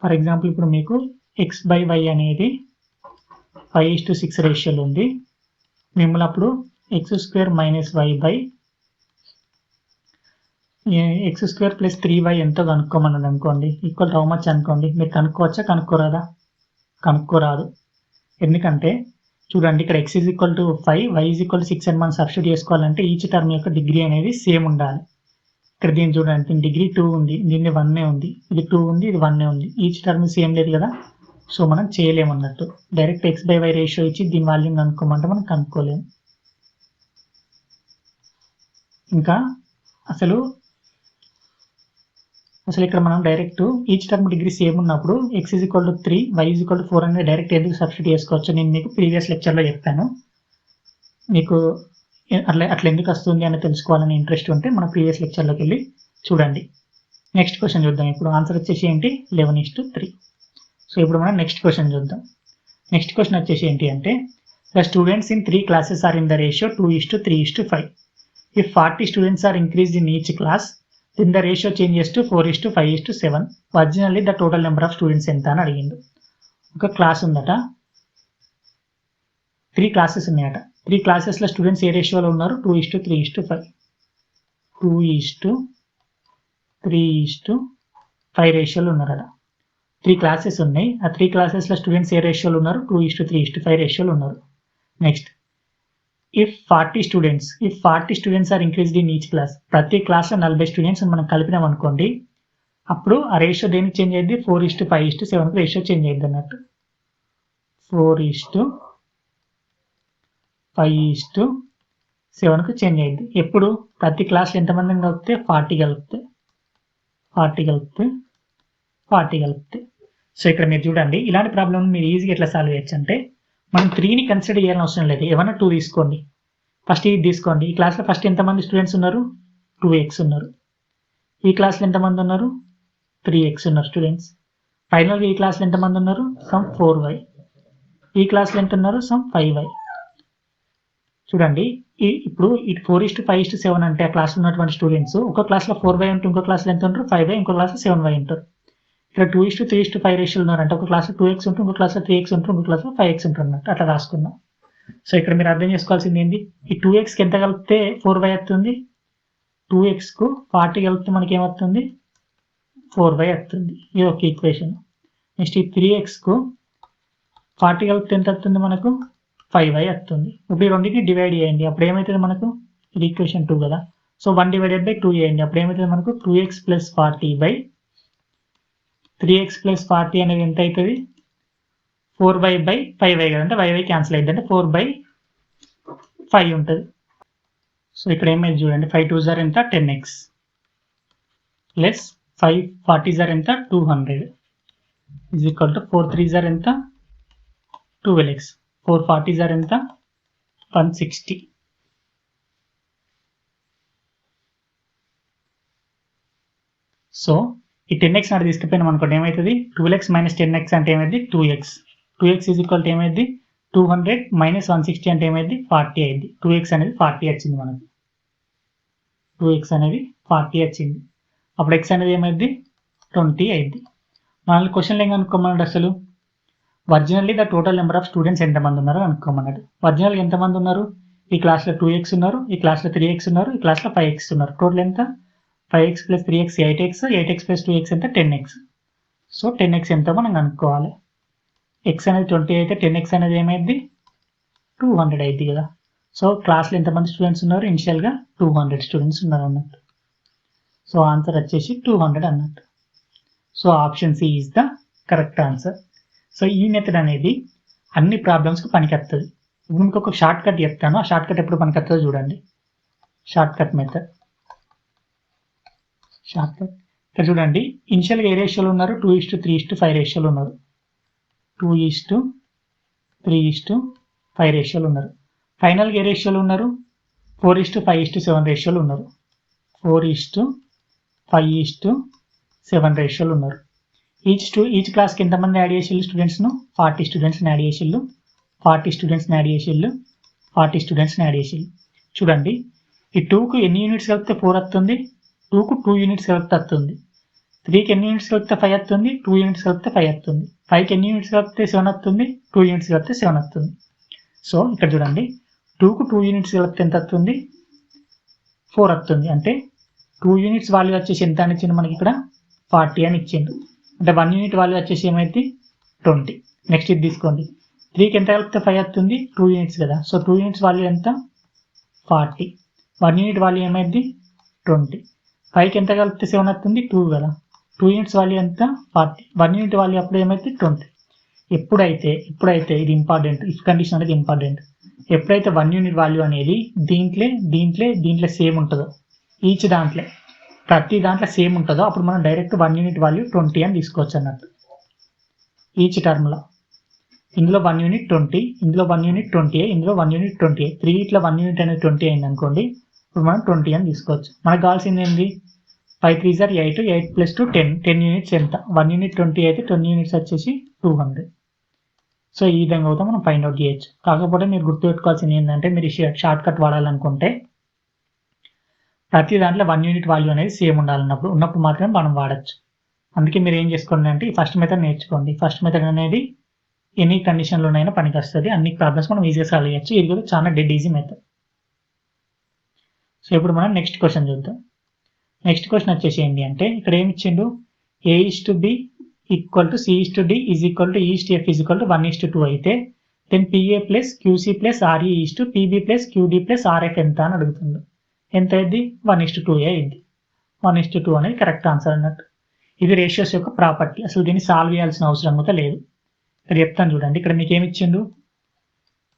For example ఇప్పుడు మీకు x/y అనేది 5:6 రేషియోలో ఉంది. మిమ్మల్ని అప్పుడు x² minus y by x² plus 3y ఎంతో కనుక్కోమన్నది అనుకోండి, ఈక్వల్ హౌ మచ్ అనుకోండి. మీరు కనుక్కోవచ్చా, కనుక్కోరాదా? కనుక్కోరాదు. ఎందుకంటే చూడండి, ఇక్కడ x is equal to 5, y is equal to 6 అని మనం సబ్స్టిట్యూట్ చేసుకోవాలంటే ఈచ్ టర్మ్ యొక్క డిగ్రీ అనేది సేమ్ ఉండాలి. ఇక్కడ దీన్ని చూడండి, దీని డిగ్రీ 2 ఉంది, దీన్ని 1 ఉంది, ఇది 2 ఉంది, ఇది 1 ఉంది. ఈచ్ టర్మ్ సేమ్ లేదు కదా, సో మనం చేయలేమన్నట్టు. డైరెక్ట్ x/y రేషియో ఇచ్చి దీని వాల్యూమ్ కనుక్కోమంటే మనం కనుక్కోలేము. ఇంకా అసలు ఇక్కడ మనం direct each term degree same ఉన్నప్పుడు x = 3 y = 4 అనేది డైరెక్ట్ ఎందుకు సబ్స్టిట్యూట్ చేసుకోవచ్చు నేను మీకు ప్రీవియస్ లెక్చర్లో చెప్పాను. మీకు అట్లా ఎందుకు వస్తుంది అని తెలుసుకోవాలని ఇంట్రెస్ట్ ఉంటే మన ప్రీవియస్ లెక్చర్లోకి వెళ్ళి చూడండి. నెక్స్ట్ క్వశ్చన్ చూద్దాం. ఇప్పుడు ఆన్సర్ వచ్చేసి ఏంటి, 11:3. సో ఇప్పుడు మనం నెక్స్ట్ క్వశ్చన్ చూద్దాం. నెక్స్ట్ క్వశ్చన్ వచ్చేసి ఏంటి అంటే, the students in 3 classes are in the ratio 2:3:5. If 40 students are increased in each class, then the ratio changes to 4:5:7. Originally the total number of students ఎంత అని అడిగిండు. ఒక క్లాస్ ఉందట, 3 classes ఉన్నాయట. 3 classes స్టూడెంట్స్ ఏ రేషియోలో ఉన్నారు, 2:3:5. 2:3:5 రేషియోలో ఉన్నారట. 3 classes ఉన్నాయి. ఆ 3 classes స్టూడెంట్స్ ఏ రేషియోలో ఉన్నారు, 2:3:5 రేషియోలో ఉన్నారు. Next, if 40 students are increased in each class, ప్రతి క్లాస్లో 40 స్టూడెంట్స్ మనం కలిపినాం అనుకోండి, అప్పుడు ఆ రేషియో దేనికి చేంజ్ అయ్యింది, 4:5:7 రేషియో చేంజ్ అయ్యింది అన్నట్టు. 4:5:7 చేంజ్ అయ్యింది. ఎప్పుడు ప్రతి క్లాస్లో ఎంతమందిని కలిపితే 40 కలిపితే. సో ఇక్కడ మీరు చూడండి, ఇలాంటి ప్రాబ్లమ్ మీరు ఈజీగా ఎట్లా సాల్వ్ చేయొచ్చు అంటే, మనం 3ని కన్సిడర్ చేయాల్సిన అవసరం లేదు. ఏమన్నా 2 తీసుకోండి, ఫస్ట్ ఇది తీసుకోండి. ఈ క్లాస్లో ఫస్ట్ ఎంతమంది స్టూడెంట్స్ ఉన్నారు, 2x ఉన్నారు. ఈ క్లాస్లో ఎంతమంది ఉన్నారు, 3x ఉన్నారు స్టూడెంట్స్. ఫైనల్గా ఈ క్లాస్లో ఎంతమంది ఉన్నారు, సమ్ 4y. ఈ క్లాస్లో ఎంత ఉన్నారు, సమ్ 5y. చూడండి, ఇప్పుడు 4:5:7 అంటే ఆ క్లాస్లో ఉన్నటువంటి స్టూడెంట్స్ ఒక క్లాస్లో 4y ఉంటే ఇంకో క్లాస్లో ఎంత ఉంటారు, 5y, ఇంకో క్లాస్లో 7y ఉంటారు. ఇక్కడ 2:3:5 రేషియోలు ఉన్నారంటే ఒక క్లాస్లో 2x ఉంటుంది, ఇంకో క్లాస్లో 3x ఉంటుంది, ఇంకో క్లాస్లో 5x ఉంటుంది అన్నట్టు అట్లా రాసుకున్నాం. సో ఇక్కడ మీరు అర్థం చేసుకోవాల్సింది ఏంటి, ఈ 2xకి ఎంత కలిపితే 4y వస్తుంది, 2xకు 40 కలిపితే మనకి ఏమవుతుంది, 4y వస్తుంది. ఇది ఒక ఈక్వేషన్. నెక్స్ట్ ఈ 3xకు 40 కలిపితే ఎంత వస్తుంది మనకు, 5y వస్తుంది. ఇప్పుడు ఈ రెండింటిని డివైడ్ చేయండి, అప్పుడు ఏమవుతుంది మనకు, ఇది ఈక్వేషన్ 2 కదా. సో 1/2 చేయండి, అప్పుడు ఏమవుతుంది మనకు, 2x + 40/3x + 40 అనేది ఎంత అవుతుంది, 4y/5y కదా, అంటే y క్యాన్సిల్ అయింది, అంటే 4/5 ఉంటుంది. సో ఇక్కడ ఏమైంది చూడండి, 5 2s are ఎంత, 10x ప్లస్ 5 40s are ఎంత, 200 = 4 3s are ఎంత, 12x. 4 40s are ఎంత, 160. సో ఈ 10x నాటి తీసుకుపోయినాం అనుకోండి, ఏమవుతుంది, 12x - 10x అంటే ఏమైంది, 2x. 2x = ఏమైంది, 200 - 160 అంటే ఏమైంది, 40 అయింది. 2x అనేది 40 వచ్చింది మనకి. 2x అనేది 40 వచ్చింది. అప్పుడు x అనేది ఏమైంది, 20 అయింది. మనల్ని క్వశ్చన్లో ఏం కనుక్కోమన్నాడు, అసలు originally the total number of students ఎంతమంది ఉన్నారు అనుకోమన్నాడు. ఒరిజినల్గా ఎంతమంది ఉన్నారు, ఈ క్లాస్లో 2x ఉన్నారు, ఈ క్లాస్లో 3x ఉన్నారు, ఈ క్లాస్లో 5x ఉన్నారు. టోటల్ ఎంత, 5x + 3x 8x, 8x + 2x ఎంత, 10x. సో 10x ఎంతో మనం కనుక్కోవాలి. x అనేది 20 అయితే 10x అనేది ఏమైంది, 200 అయింది కదా. సో క్లాస్లో ఎంతమంది స్టూడెంట్స్ ఉన్నారు, ఇనిషియల్గా 200 స్టూడెంట్స్ ఉన్నారు అన్నట్టు. సో ఆన్సర్ వచ్చేసి 200 అన్నట్టు. So option C is the correct answer. So ఈ మెథడ్ అనేది అన్ని ప్రాబ్లమ్స్కి పనికొస్తుంది. ఇప్పుడు మీకు ఒక షార్ట్ కట్ చెప్తాను, ఆ షార్ట్ కట్ ఎప్పుడు పనికొస్తుందో చూడండి. Short cut method. ఇక్కడ చూడండి, ఇనిషియల్గా ఏ రేషియోలో ఉన్నారు, 2:3:5 రేషియోలో ఉన్నారు. 2:3:5 రేషియోలో ఉన్నారు. ఫైనల్గా ఏ రేషియోలో ఉన్నారు, 4:5:7 రేషియోలో ఉన్నారు. 4:5:7 రేషియోలో ఉన్నారు. ఈచ్ క్లాస్కి ఎంతమంది యాడ్ చేసిళ్ళు స్టూడెంట్స్ను, 40 స్టూడెంట్స్ని యాడ్ చేసిళ్ళు. 40 స్టూడెంట్స్ని యాడ్ చేసిళ్ళు. 40 స్టూడెంట్స్ని యాడ్ చేసిళ్ళు. చూడండి, ఈ 2కు ఎన్ని యూనిట్స్ కలిపితే 4 వస్తుంది, 2కు 2 యూనిట్స్ కలిపితే వస్తుంది. 3కి ఎన్ని యూనిట్స్ కలిపితే 5 వస్తుంది, 2 యూనిట్స్ కలిపితే 5 వస్తుంది. 5కి ఎన్ని యూనిట్స్ కలిపితే 7 వస్తుంది, 2 యూనిట్స్ కలిపితే 7 వస్తుంది. సో ఇక్కడ చూడండి, 2కు 2 యూనిట్స్ కలిపితే ఎంత వస్తుంది, 4 వస్తుంది. అంటే 2 యూనిట్స్ వాల్యూ వచ్చేసి ఎంత అని ఇచ్చింది మనకి, ఇక్కడ 40 అని ఇచ్చిండు. అంటే 1 యూనిట్ వాల్యూ వచ్చేసి ఏమైంది, 20. నెక్స్ట్ ఇది తీసుకోండి, 3కి ఎంత కలిపితే 5 వస్తుంది, 2 యూనిట్స్ కదా. సో 2 యూనిట్స్ వాల్యూ ఎంత, 40. 1 యూనిట్ వాల్యూ ఏమైంది, 20. 5కి ఎంత కలిపితే 7 వస్తుంది 2 కదా. 2 యూనిట్స్ వాల్యూ ఎంత 40. 1 యూనిట్ వాల్యూ అప్పుడు ఏమైతే 20. ఎప్పుడైతే ఇది ఇంపార్టెంట్, ఇఫ్ కండిషన్ అనేది ఇంపార్టెంట్. ఎప్పుడైతే 1 యూనిట్ వాల్యూ అనేది దీంట్లో సేమ్ ఉంటుందో, ప్రతి దాంట్లో సేమ్ ఉంటుందో అప్పుడు మనం డైరెక్ట్ 1 యూనిట్ వాల్యూ 20 అని తీసుకోవచ్చు అన్నట్టు. ఈచ్ టర్మ్లో ఇందులో 1 యూనిట్ 20, ఇందులో 1 యూనిట్ 20, ఇందులో 1 యూనిట్ 20, 3 ఇట్లా 1 యూనిట్ అనేది 20 అయింది అనుకోండి. ఇప్పుడు మనం 20 అని తీసుకోవచ్చు. మనకు కావాల్సింది ఏంటి, 5 3 are 8, 8 + 2 10 యూనిట్స్ ఎంత, 1 యూనిట్ 20 అయితే 10 యూనిట్స్ వచ్చేసి 200. సో ఈ విధంగా అవుతా మనం ఫైండ్ అవుట్ చేయొచ్చు. కాకపోతే మీరు గుర్తుపెట్టుకోవాల్సింది ఏంటంటే, మీరు షార్ట్ కట్ వాడాలనుకుంటే ప్రతి దాంట్లో 1 యూనిట్ వాల్యూ అనేది సేమ్ ఉన్నప్పుడు మాత్రమే మనం వాడచ్చు. అందుకే మీరు ఏం చేసుకోండి అంటే ఫస్ట్ మెథడ్ నేర్చుకోండి. ఫస్ట్ మెథడ్ అనేది ఎనీ కండిషన్లోనైనా పనికి వస్తుంది. అన్ని ప్రాబ్లమ్స్ మనం ఈజీగా సాల్వ్ చేయొచ్చు. ఇది కూడా చాలా డెడ్ ఈజీ మెథడ్. సో ఇప్పుడు మనం నెక్స్ట్ క్వశ్చన్ చూద్దాం. నెక్స్ట్ క్వశ్చన్ వచ్చేసి ఏంటి అంటే, ఇక్కడ ఏమి ఇచ్చిండు, A/B = C/D = E/F 1:2 అయితే then PA + QC + RE PB + QD + RF ఎంత అని అడుగుతుంది. ఎంత అయింది, 1:2 అయింది. 1:2 అనేది కరెక్ట్ ఆన్సర్ అన్నట్టు. ఇది రేషియోస్ యొక్క ప్రాపర్టీ. అసలు దీన్ని సాల్వ్ చేయాల్సిన అవసరం కూడా లేదు. ఇక్కడ చెప్తాను చూడండి. ఇక్కడ మీకు ఏమి ఇచ్చిండు,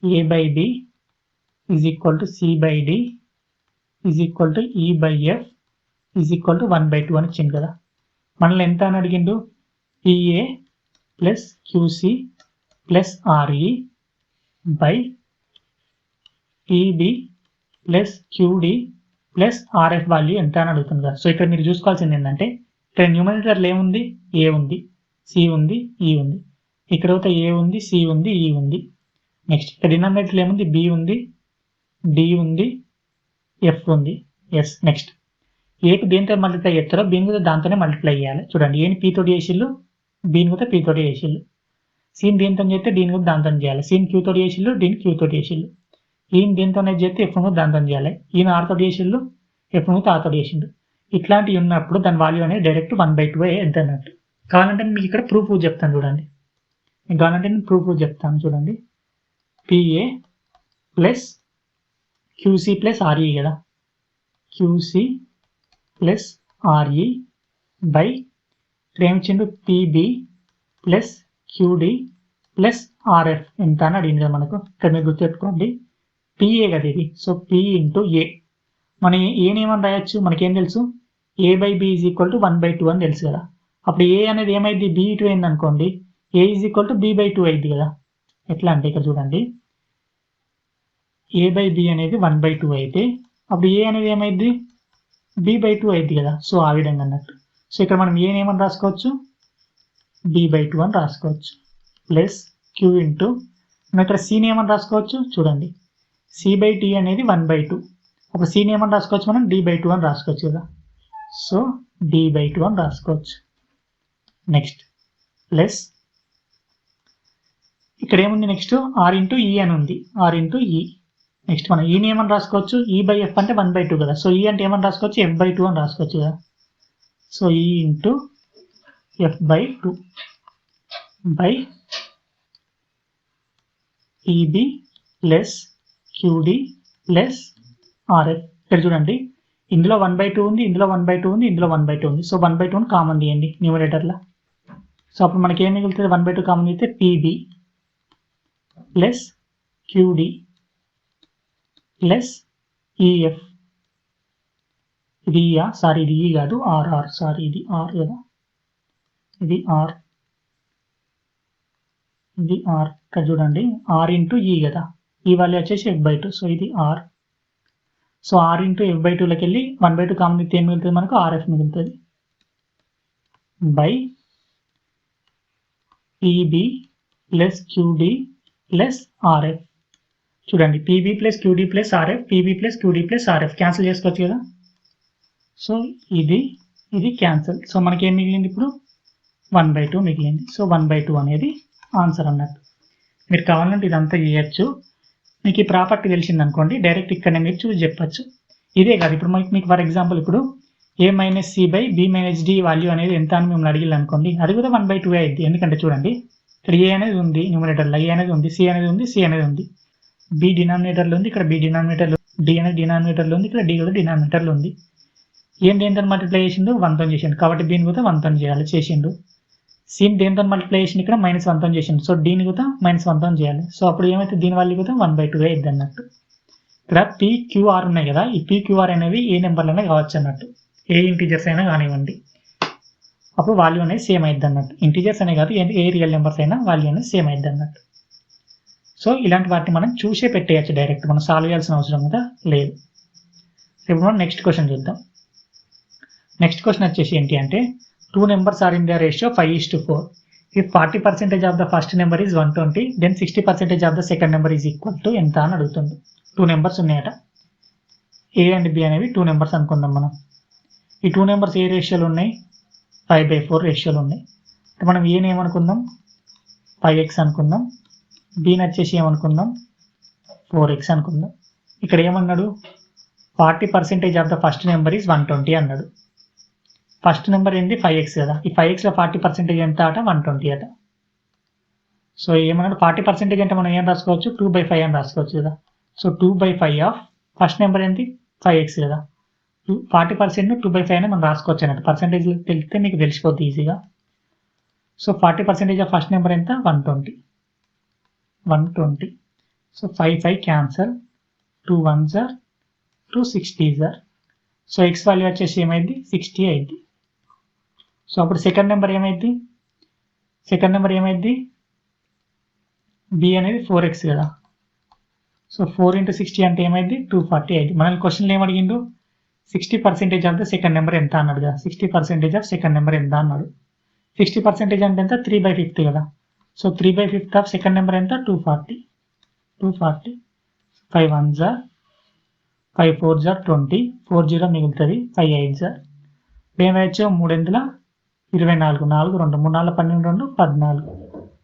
A/B = C/D = E/F 1/2 అని ఇచ్చింది కదా. మనల్ని ఎంత అని అడిగిండు, PA + QC + RE PB + QD + RF value ఎంత అని అడుగుతుంది కదా. సో ఇక్కడ మీరు చూసుకోవాల్సింది ఏంటంటే, ఇక్కడ న్యూమరేటర్లో ఏముంది, A ఉంది, C ఉంది, E ఉంది. ఇక్కడ అయితే A ఉంది, C ఉంది, E ఉంది. నెక్స్ట్ ఇక్కడ డినామినేటర్లో ఏముంది, B ఉంది, D ఉంది, F ఉంది. ఎస్. నెక్స్ట్ ఏకి దేంతో మల్టిప్లై చేస్తారో బీని కూడా దాంతోనే మల్టిప్లై చేయాలి. చూడండి, ఏని P తోటి చేసిళ్ళు, బీని కూడా P తోటి చేసిళ్ళు. సీని దేంతో చేస్తే డీని కూడా దాంతో చేయాలి. సీని Q తోటి చేసిళ్ళు, డీని Q తోటి చేసిళ్ళు. ఈయన దేంతోనే చేస్తే F కూడా దాంతో చేయాలి. ఈయన R తోటి చేసిళ్ళు, F కూడా R తోటి చేసిండు. ఇట్లాంటివి ఉన్నప్పుడు దాని వాల్యూ అనేది డైరెక్ట్ 1/2 ఎంత అన్నట్టు. కావాలంటే మీకు ఇక్కడ ప్రూఫ్ చెప్తాను చూడండి. కావాలంటే నేను ప్రూఫ్ చెప్తాను చూడండి. PA + QC + RE కదా, QC + RE ఇక్కడ ఏమిచ్చిండు, PB + QD + RF ఎంత అని అడిగింది కదా మనకు. ఇక్కడ మీరు గుర్తుపెట్టుకోండి, PA కదా ఇది. So P × A. మనం ఏని ఏమని రాయొచ్చు, మనకేం తెలుసు, A/B = 1/2 అని తెలుసు కదా. అప్పుడు A అనేది ఏమైంది, B/2 అయింది అనుకోండి, A = B/2 అయింది కదా. ఎట్లా అంటే ఇక్కడ చూడండి, A/B అనేది 1/2 అయితే అప్పుడు A అనేది ఏమైంది, B/2 అయింది కదా. సో ఆ విధంగా అన్నట్టు. సో ఇక్కడ మనం ఏమని రాసుకోవచ్చు, B/2 అని రాసుకోవచ్చు. ప్లస్ Q × మనం ఇక్కడ Cని ఏమని రాసుకోవచ్చు, చూడండి, C/D అనేది 1/2. అప్పుడు Cని ఏమని రాసుకోవచ్చు, మనం D/2 అని రాసుకోవచ్చు కదా. సో D/2 అని రాసుకోవచ్చు. నెక్స్ట్ ప్లస్ ఇక్కడ ఏముంది, నెక్స్ట్ R × E అని ఉంది, R × E. నెక్స్ట్ మనం ఈని ఏమని రాసుకోవచ్చు, E/F అంటే 1/2 కదా. సో E అంటే ఏమని రాసుకోవచ్చు, F/2 అని రాసుకోవచ్చు కదా. So E × F/2 PB + QD + RF. ఇక్కడ చూడండి, ఇందులో 1/2 ఉంది, ఇందులో 1/2 ఉంది, ఇందులో 1/2 ఉంది. సో 1/2 కామన్ తీయండి న్యూమరేటర్లో. సో అప్పుడు మనకి ఏం మిగులుతుంది, 1/2 కామన్ తీస్తే PB + QD + EF. ఇది సారీ ఇది E కాదు, RR. సారీ ఇది R కదా, ఇది R, ఇది R. ఇక్కడ చూడండి, R × E కదా, ఈ వాల్యూ వచ్చేసి F/2. సో ఇది R. సో R × F/2లోకి వెళ్ళి 1/2 కామన్ తీస్తే ఏం మిగులుతుంది మనకు, RF మిగులుతుంది. PB + QD + RF. చూడండి, PB + QD + RF, PB + QD + RF cancel చేసుకోవచ్చు కదా. సో ఇది క్యాన్సిల్. సో మనకి ఏం మిగిలింది, ఇప్పుడు 1/2 మిగిలింది. సో 1/2 అనేది ఆన్సర్ అన్నట్టు. మీరు కావాలంటే ఇదంతా చేయొచ్చు. మీకు ఈ ప్రాపర్టీ తెలిసింది అనుకోండి, డైరెక్ట్ ఇక్కడనే మీరు చూసి చెప్పచ్చు. ఇదే కాదు, ఇప్పుడు మీకు ఫర్ ఎగ్జాంపుల్ ఇప్పుడు A - C/B - D వాల్యూ అనేది ఎంత అని మిమ్మల్ని అడిగిల్లు అనుకోండి, అది కూడా 1/2 అయింది. ఎందుకంటే చూడండి, ఇక్కడ A అనేది ఉంది న్యూమరేటర్లో, A అనేది ఉంది, C అనేది ఉంది, C అనేది ఉంది, B డినామినేటర్లో ఉంది, ఇక్కడ B డినామినేటర్లో, D అనేది డినామినేటర్లో ఉంది, ఇక్కడ D కూడా డినామినేటర్లో ఉంది. ఏం దేనితో మల్టిప్లై చేసిండు 1తో చేసిండు కాబట్టి దీని కూడా 1తో చేయాలి చేసిండు. సీని దేనితో మల్టిప్లై చేసిండు ఇక్కడ -1తో చేసిండు. సో దీని కూడా -1తో చేయాలి. సో అప్పుడు ఏమైతే దీని వాల్యూ కూడా 1/2 అయింది అన్నట్టు. ఇక్కడ PQR ఉన్నాయి కదా, ఈ PQR అనేవి ఏ నెంబర్లైనా కావచ్చు అన్నట్టు, ఏ ఇంటీజర్స్ అయినా కానివ్వండి. అప్పుడు వాల్యూ అనేది సేమ్ అయింది అన్నట్టు. ఇంటీజర్స్ అనే కాదు, ఏ రియల్ నెంబర్స్ అయినా వాల్యూ అనేది సేమ్ అయింది అన్నట్టు. సో ఇలాంటి వాటిని మనం చూసే పెట్టేయచ్చు డైరెక్ట్, మనం సాల్వ్ చేయాల్సిన అవసరం కూడా లేదు. ఇప్పుడు మనం నెక్స్ట్ క్వశ్చన్ చూద్దాం. నెక్స్ట్ క్వశ్చన్ వచ్చేసి ఏంటి అంటే 2 numbers are in the ratio 5:4. If 40% of the first number is 120, then 60% of the second number is equal to ఎంత అని అడుగుతుంది. 2 numbers ఉన్నాయట, A అండ్ B అనేవి 2 numbers అనుకుందాం మనం. ఈ 2 numbers ఏ రేషియోలు ఉన్నాయి, 5/4 రేషియోలు ఉన్నాయి. మనం ఏని ఏమనుకుందాం, 5x అనుకుందాం, బీని వచ్చేసి ఏమనుకుందాం 4x అనుకుందాం. ఇక్కడ ఏమన్నాడు, 40% of the first number is 120 అన్నాడు. ఫస్ట్ నెంబర్ ఏంటి 5x కదా, ఈ 5xలో 40% ఎంత అట 120 అట. సో ఏమన్నాడు 40% అంటే మనం ఏం రాసుకోవచ్చు 2/5 అని రాసుకోవచ్చు కదా. సో 2/5 ఆఫ్ ఫస్ట్ నెంబర్ ఏంటి 5x కదా, 40% 2/5 అని మనం రాసుకోవచ్చు అన్నట్టు. పర్సెంటేజ్ తెలిస్తే మీకు తెలిసిపోద్ది ఈజీగా. సో 40% ఆఫ్ ఫస్ట్ నెంబర్ ఎంత 120. So 5 cancel, 2 1s are 2 60s are. So x value వచ్చేసి ఏమైంది 60 అయింది. సో అప్పుడు సెకండ్ నెంబర్ ఏమైంది, b అనేది 4x కదా. సో 4 × 60 అంటే ఏమైంది 240 అయింది. మనల్ని క్వశ్చన్లో ఏం అడిగిండు, 60% ఆఫ్ ద సెకండ్ నెంబర్ ఎంత అన్నాడు కదా. 60% ఆఫ్ సెకండ్ నెంబర్ ఎంత అన్నాడు. 60% అంటే ఎంత 3/5 కదా. సో 3/5 ఆఫ్ సెకండ్ నెంబర్ ఎంత 240. 5 1s are 5 4s are 20, 4 0 మిగులుతుంది, 5 8s are ఏం రాయొచ్చు 3 24, 4 2 3 4 12 14.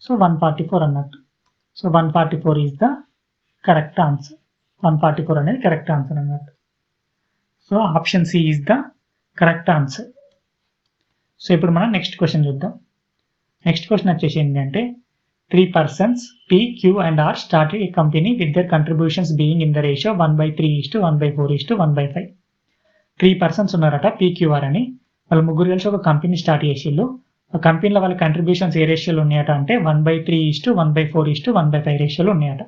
సో 144 అన్నట్టు. So 144 is the correct answer. 144 అనేది కరెక్ట్ ఆన్సర్ అన్నట్టు. So option C is the correct answer. So ఇప్పుడు మనం నెక్స్ట్ క్వశ్చన్ చూద్దాం. నెక్స్ట్ క్వశ్చన్ వచ్చేసి ఏంటంటే 3 persons P, Q and R started a company with their contributions being in the ratio 1/3:1/4:1/5. 3 persons ఉన్నారట PQR అని, వాళ్ళు ముగ్గురు కలిసి ఒక కంపెనీ స్టార్ట్ చేసిళ్ళు. ఆ కంపెనీలో వాళ్ళ కంట్రిబ్యూషన్స్ ఏ రేషియోలో ఉన్నాయట అంటే 1/3:1/4:1/5 రేషియోలో ఉన్నాయట.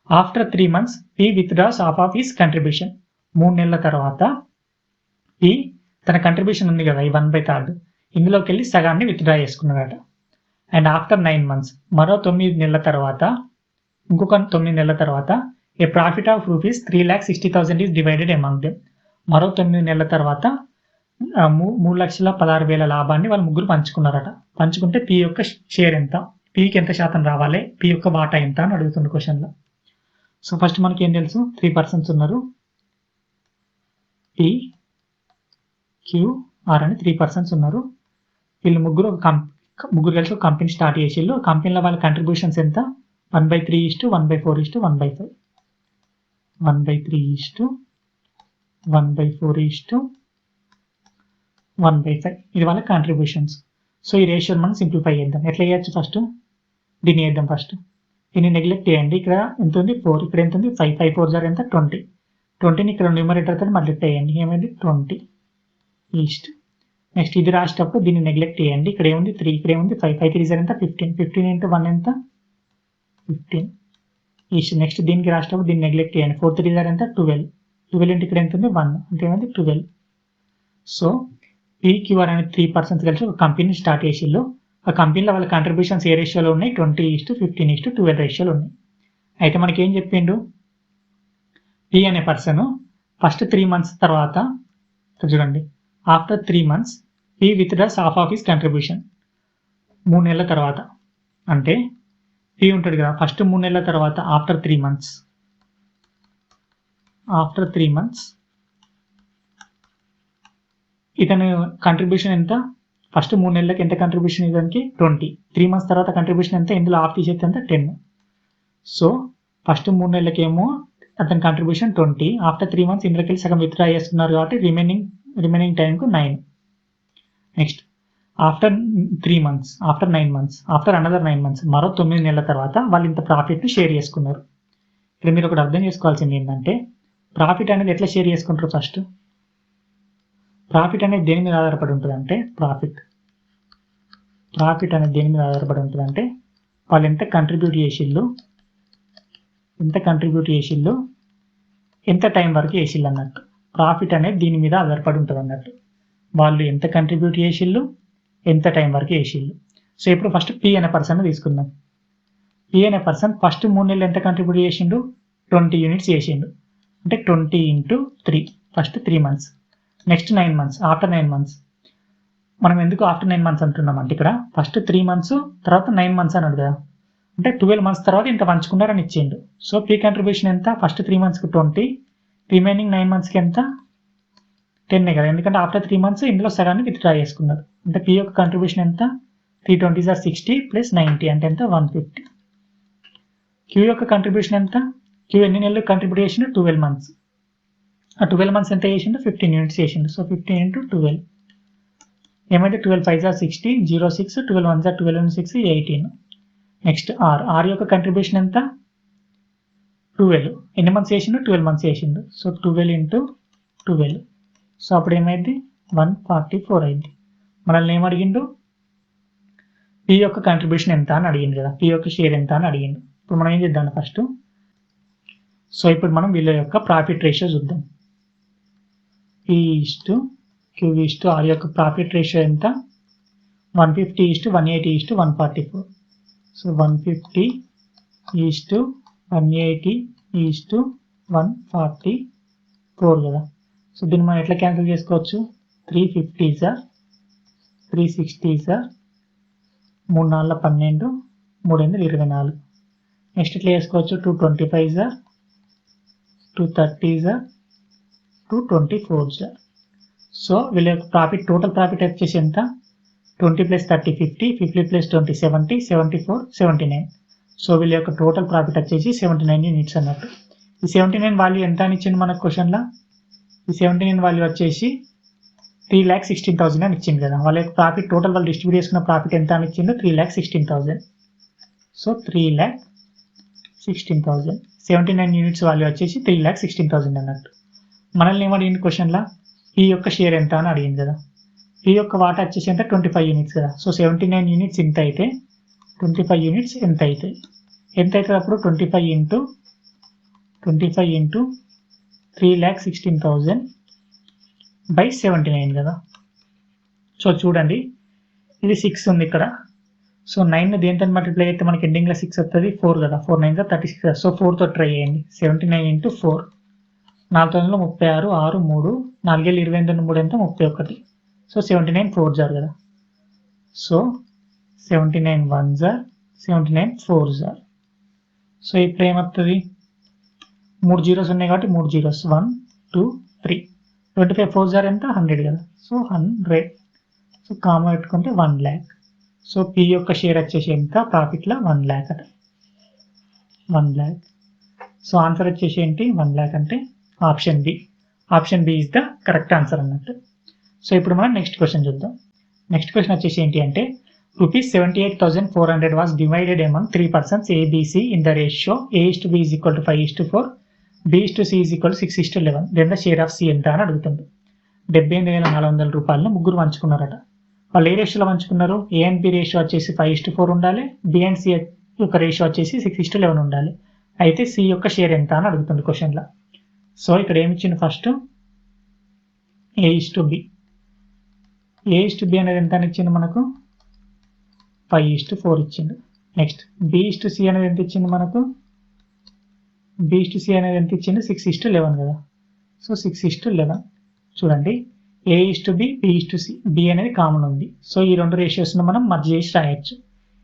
After 3 months P withdraws half of his contribution. 3 నెలల తర్వాత P తన కంట్రిబ్యూషన్ ఉంది కదా ఈ 1/3 ఇందులోకి వెళ్ళి సగాన్ని విత్డ్రా చేసుకున్నాడట. అండ్ ఆఫ్టర్ 9 months మరో 9 నెలల తర్వాత ఇంకొక 9 నెలల తర్వాత a profit of rupees 3,60,000 is divided among them. మరో 9 నెలల తర్వాత 3,16,000 లాభాన్ని వాళ్ళు ముగ్గురు పంచుకున్నారట. పంచుకుంటే పి యొక్క షేర్ ఎంత, పికి ఎంత శాతం రావాలి, పి యొక్క వాటా ఎంత అని అడుగుతుంది క్వశ్చన్లో. సో ఫస్ట్ మనకి ఏం తెలుసు, 3 persons ఉన్నారు, పి క్యూ ఆర్ అని 3 persons ఉన్నారు. వీళ్ళు ముగ్గురు కలిసి ఒక కంపెనీ స్టార్ట్ చేసిళ్ళు. కంపెనీలో వాళ్ళ కంట్రిబ్యూషన్స్ ఎంత 1/3:1/4:1/5. 1/3:1/4:1/5 ఇది వాళ్ళ కంట్రిబ్యూషన్స్. సో ఈ రేషియో మనం సింప్లిఫై చేద్దాం. ఎట్లా చేయొచ్చు, ఫస్ట్ దీన్ని వేద్దాం. ఫస్ట్ దీన్ని నెగ్లెక్ట్ చేయండి. ఇక్కడ ఎంత ఉంది 4, ఇక్కడ ఎంత ఉంది 5, 5 4s are ఎంత 20. 20ని ఇక్కడ న్యూమరేటర్తో మల్టిప్లై చేయండి, ఏమైంది 20 ఈస్ట్. నెక్స్ట్ ఇది రాసేటప్పుడు దీన్ని నెగ్లెక్ట్ చేయండి. ఇక్కడ ఏముంది 3, ఇక్కడ ఏముంది 5, 5 3s are ఎంత 15. 15 × 1 ఎంత 15 ఈస్ట్. నెక్స్ట్ దీనికి రాసేటప్పుడు దీన్ని నెగ్లెక్ట్ చేయండి. 4 3s are ఎంత 12. 12 ఇక్కడ ఎంత ఉంది 1, అంటే ఏమైంది 12. సో PQR అనే 3 persons కలిసి ఒక కంపెనీ స్టార్ట్ చేసిళ్ళు. ఆ కంపెనీలో వాళ్ళ కంట్రిబ్యూషన్స్ ఏ రేషియోలో ఉన్నాయి 20:15:12 రేషియోలో ఉన్నాయి. అయితే మనకి ఏం చెప్పిండు, P అనే పర్సన్ ఫస్ట్ 3 months తర్వాత చూడండి, after 3 months P withdraws half of his contribution. 3 నెలల తర్వాత అంటే P ఉంటుంది కదా, ఫస్ట్ 3 నెలల తర్వాత ఆఫ్టర్ 3 months ఇతను కంట్రిబ్యూషన్ ఎంత, ఫస్ట్ 3 నెలలకి ఎంత కంట్రిబ్యూషన్ ఇదానికి 20. 3 months తర్వాత కంట్రిబ్యూషన్ ఎంత, ఇందులో ఆఫ్ తీసేస్తే ఎంత 10. సో ఫస్ట్ 3 నెలలకేమో అతని కంట్రిబ్యూషన్ 20. ఆఫ్టర్ 3 months ఇందులోకి వెళ్ళి సగం విత్డ్రా చేస్తున్నారు కాబట్టి రిమైనింగ్ టైంకు 9. Next after 3 months, after 9 months, after another 9 months మరో 9 నెలల తర్వాత వాళ్ళు ఇంత ప్రాఫిట్ని షేర్ చేసుకున్నారు. ఇక్కడ మీరు ఒకటి అర్థం చేసుకోవాల్సింది ఏంటంటే, ప్రాఫిట్ అనేది ఎట్లా షేర్ చేసుకుంటారు, ప్రాఫిట్ అనేది దేని మీద ఆధారపడి ఉంటుంది అంటే ప్రాఫిట్ అనేది దేని మీద ఆధారపడి ఉంటుంది అంటే వాళ్ళు ఎంత కంట్రిబ్యూట్ చేసిళ్ళు ఎంత టైం వరకు చేసిళ్ళు అన్నట్టు. ప్రాఫిట్ అనేది దీని మీద ఆధారపడి ఉంటుంది అన్నట్టు. వాళ్ళు ఎంత కంట్రిబ్యూట్ చేసిళ్ళు ఎంత టైం వరకు చేసిళ్ళు. సో ఇప్పుడు ఫస్ట్ పి అనే పర్సన్ తీసుకుందాం. పి అనే పర్సన్ ఫస్ట్ 3 నెలలు ఎంత కంట్రిబ్యూట్ చేసిండు, 20 యూనిట్స్ చేసిండు. అంటే 20 × 3 first 3 months. Next 9 months. After 9 months మనం ఎందుకు ఆఫ్టర్ 9 months అంటున్నాం అంటే ఇక్కడ ఫస్ట్ 3 months తర్వాత 9 months అన్నాడు కదా, అంటే 12 months తర్వాత ఇంత పంచుకున్నారని ఇచ్చిండు. సో పీ కంట్రిబ్యూషన్ ఎంత, ఫస్ట్ 3 monthsకి 20, రిమైనింగ్ 9 monthsకి ఎంత 10 కదా, ఎందుకంటే ఆఫ్టర్ 3 months ఇందులో సగాన్ని విత్డ్రా చేసుకున్నారు. అంటే పీ యొక్క కంట్రిబ్యూషన్ ఎంత, 320 = 60 + 90 అంటే ఎంత 150. క్యూ యొక్క కంట్రిబ్యూషన్ ఎంత, క్యూ ఎన్ని నెలలు కంట్రిబ్యూట్ చేసిండు 12 months. ఆ 12 months ఎంత చేసిండు 15 యూనిట్స్ చేసిండు. సో 15 × 12 ఏమైతే 12 5 = 60, 0 6, 12 1 = 12 × 6 18. నెక్స్ట్ ఆర్ యొక్క కంట్రిబ్యూషన్ ఎంత 12, ఎన్ని మంత్స్ చేసిండు 12 months చేసిండు. సో 12 × 12 సో అప్పుడు ఏమైంది 144 అయింది. మనల్ని ఏం అడిగిండు, పి యొక్క కంట్రిబ్యూషన్ ఎంత అని అడిగింది కదా, పి యొక్క షేర్ ఎంత అని అడిగిండు. ఇప్పుడు మనం ఏం చేద్దాం ఫస్ట్, సో ఇప్పుడు మనం వీళ్ళ యొక్క ప్రాఫిట్ రేషియో చూద్దాం. P/Q/R యొక్క ప్రాఫిట్ రేషియో ఎంత, 150:180:144. సో 150:180:144 కదా. సో దీన్ని మనం ఎట్లా క్యాన్సిల్ చేసుకోవచ్చు, 350 360 3 4 12 3 8 24. నెక్స్ట్ ఇట్లా చేసుకోవచ్చు 225 230 224. సో వీళ్ళ యొక్క ప్రాఫిట్ టోటల్ ప్రాఫిట్ వచ్చేసి ఎంత, 20 + 30 50, 50 + 20 70, 74 79. సో వీళ్ళ యొక్క టోటల్ ప్రాఫిట్ వచ్చేసి 79 యూనిట్స్ అన్నట్టు. ఈ 79 వాల్యూ ఎంత అని ఇచ్చింది మనకు క్వశ్చన్లో, ఈ 79 వాల్యూ వచ్చేసి 3,16,000 అని ఇచ్చింది కదా. వాళ్ళ యొక్క ప్రాఫిట్ టోటల్ వాళ్ళు డిస్ట్రిబ్యూట్ చేసుకున్న ప్రాఫిట్ ఎంత అని ఇచ్చిందో 3,16,000. సో 3,16,000, 79 యూనిట్స్ వాల్యూ వచ్చేసి 3,16,000 అన్నట్టు. మనల్ని ఏమడిగింది క్వశ్చన్లో, పీ యొక్క షేర్ ఎంత అని అడిగింది కదా. పీ యొక్క వాటా వచ్చేసి ఎంత 25 యూనిట్స్ కదా. సో 79 యూనిట్స్ ఎంత అయితే 25 యూనిట్స్ ఎంత అవుతుంది అప్పుడు 25 × 3,16,000/79 కదా. సో చూడండి ఇది 6 ఉంది ఇక్కడ. సో 9 దేంతో మల్టిప్లై అయితే మనకి ఎండింగ్లో 6 వస్తుంది, 4 కదా, 4 9 = 36. సో 4తో ట్రై చేయండి. 79 × 4 4 9 36, 6 3 4 7 28 3 ఎంత 31. సో 79 4 జార్ కదా. So 79 1 jar 79 4 jar. సో ఇప్పుడు ఏమవుతుంది, 3 zeros ఉన్నాయి కాబట్టి 3 zeros 1 2 3, 25 4 జార్ ఎంత 100 కదా. సో 100. సో కామా పెట్టుకుంటే 1 lakh. సో పీ యొక్క షేర్ వచ్చేసి ఎంత ప్రాఫిట్లో 1 lakh అట, 1 lakh. సో ఆన్సర్ వచ్చేసి ఏంటి 1 lakh అంటే option B. Option B is the correct answer అన్నట్టు. సో ఇప్పుడు మనం నెక్స్ట్ క్వశ్చన్ చూద్దాం. నెక్స్ట్ క్వశ్చన్ వచ్చేసి ఏంటి అంటే ₹78,400 was divided among 3 persons A, B, C in the ratio A/B = 5:4, B/C = 6:11. Then the share of C ఎంత అని అడుగుతుంది. 78,400 రూపాయలను ముగ్గురు పంచుకున్నారట. వాళ్ళు ఏ రేషియోలో పంచుకున్నారు, ఏ అండ్ బి రేషియో వచ్చేసి 5:4 ఉండాలి, బి అండ్ సి యొక్క రేషియో వచ్చేసి 6:11 ఉండాలి. అయితే సి యొక్క షేర్ ఎంత అని అడుగుతుంది క్వశ్చన్లో. సో ఇక్కడ ఏమి ఇచ్చింది, ఫస్ట్ A/B. A/B అనేది ఎంత అని ఇచ్చింది మనకు 5:4 ఇచ్చిండు. నెక్స్ట్ B/C అనేది ఎంత ఇచ్చింది మనకు, B/C అనేది ఎంత ఇచ్చింది 6:11 కదా. సో 6:11 చూడండి, A/B B/C, B అనేది కామన్ ఉంది. సో ఈ రెండు రేషియోస్ను మనం మర్జ్ చేసి రాయొచ్చు.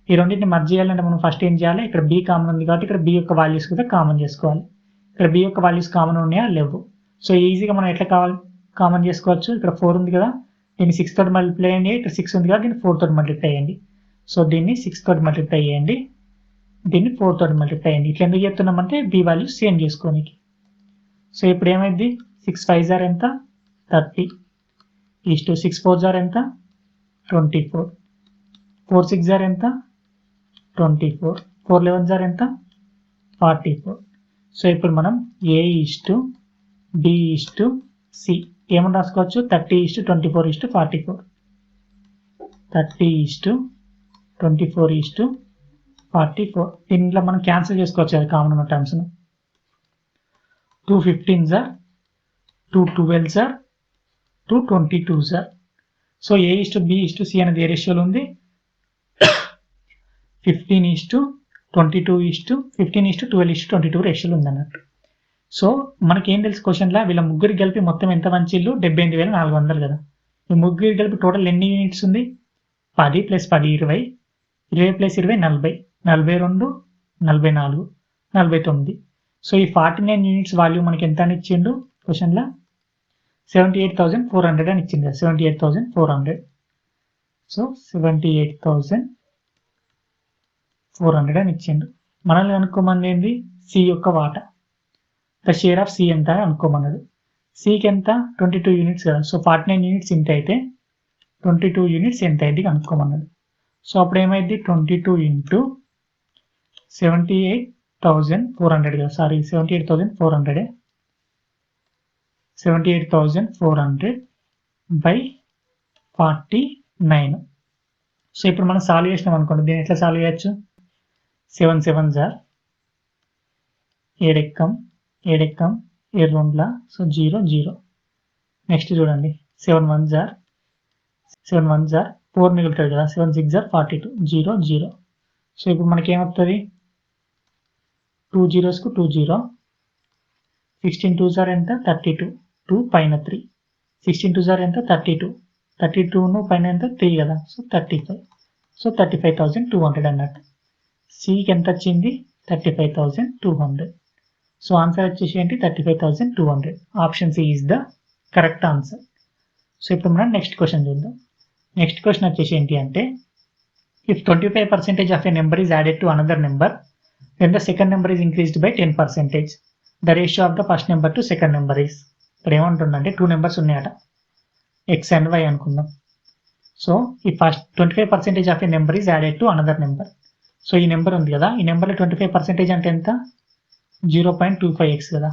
ఈ రెండింటిని మర్జ్ చేయాలంటే మనం ఫస్ట్ ఏం చేయాలి, ఇక్కడ B కామన్ ఉంది కాబట్టి ఇక్కడ B యొక్క వాల్యూస్ కూడా కామన్ చేసుకోవాలి. ఇక్కడ B యొక్క వాల్యూస్ కామన్ ఉన్నాయా లేవు. సో ఈజీగా మనం ఎట్లా కామన్ చేసుకోవచ్చు, ఇక్కడ 4 ఉంది కదా, దీన్ని 6 తోటి మల్టిప్లై చేయండి, ఇక్కడ 6 ఉంది కదా, దీన్ని 4 తోటి మల్టిప్లై చేయండి. సో దీన్ని 6 తోటి మల్టిప్లై చేయండి, దీన్ని 4 తోటి మల్టిప్లై చేయండి. ఇట్లా ఎందుకు చెప్తున్నామంటే B వాల్యూస్ సేమ్ చేసుకోనికి. సో ఇప్పుడు ఏమైంది, 6 5 జార్ ఎంత 30, 6 4 జార్ ఎంత 24, 4 6 జార్ ఎంత 24, 4 11 జార్ ఎంత 44. సో ఇప్పుడు మనం A/B/C ఏమని రాసుకోవచ్చు 30:24:44 30:24:44 దీంట్లో మనం క్యాన్సిల్ చేసుకోవచ్చు కదా కామన్ ఉన్న టర్మ్స్ను 2 15s are 2 12s are 2 22s are so A:B:C అనేది ఏ రేషియోలో ఉంది 15:22:15:12:22 రేషియోలో ఉంది అన్నట్టు. సో మనకి ఏం తెలుసు క్వశ్చన్లో వీళ్ళ ముగ్గురు కలిపి మొత్తం ఎంత మంచి ఇల్లు 78,400 కదా. ఈ ముగ్గురు కలిపి టోటల్ ఎన్ని యూనిట్స్ ఉంది 10 + 10 20 20 + 20 40 42 44 49. సో ఈ 49 యూనిట్స్ వాల్యూ మనకి ఎంత అని ఇచ్చిండు క్వశ్చన్లో 78,400 అని ఇచ్చింది 78,400. సో 78,400 అని ఇచ్చిండు. మనల్ని అనుకోమని ఏంది సి యొక్క వాటా ద షేర్ ఆఫ్ సి ఎంత అని అనుకోమన్నాడు. సికి ఎంత 22 యూనిట్స్ కదా. సో 49 యూనిట్స్ ఇంత అయితే 22 యూనిట్స్ ఎంత అయింది అనుకోమన్నాడు. సో అప్పుడు ఏమైంది 22 × 78,400 కదా. సారీ 78,400 78,400/49. సో ఇప్పుడు మనం సాల్వ్ చేసినాం అనుకోండి. దీన్ని ఎట్లా సాల్వ్ చేయొచ్చు 7 7s are 7 ఎక్కం 7 2 సో 0 0. నెక్స్ట్ చూడండి 7 1s are 4 మిగులుతుంది కదా. 7 6s are 42 0 0. సో ఇప్పుడు మనకి ఏమవుతుంది 2 zeros కు 2 0 16 2s are ఎంత 32 2 పైన 3 16 2s are ఎంత 32 32 పైన ఎంత 3 కదా. సో 35 సో 35,200 అన్నట్టు. సికి ఎంత వచ్చింది 35,200. సో ఆన్సర్ వచ్చేసి ఏంటి 35,200. Option C is the correct answer. So ఇప్పుడు మనం నెక్స్ట్ క్వశ్చన్ చూద్దాం. నెక్స్ట్ క్వశ్చన్ వచ్చేసి ఏంటి అంటే if 25% of a number is added to another number then the second number is increased by 10%. The ratio of the first number to second number is. ఇక్కడ ఏమంటుందంటే 2 numbers ఉన్నాయట x and y అనుకుందాం. So ఈ first 25% of a number is added to another number. So ఈ number ఉంది కదా. ఈ నెంబర్లో 25% అంటే ఎంత 0.25x కదా.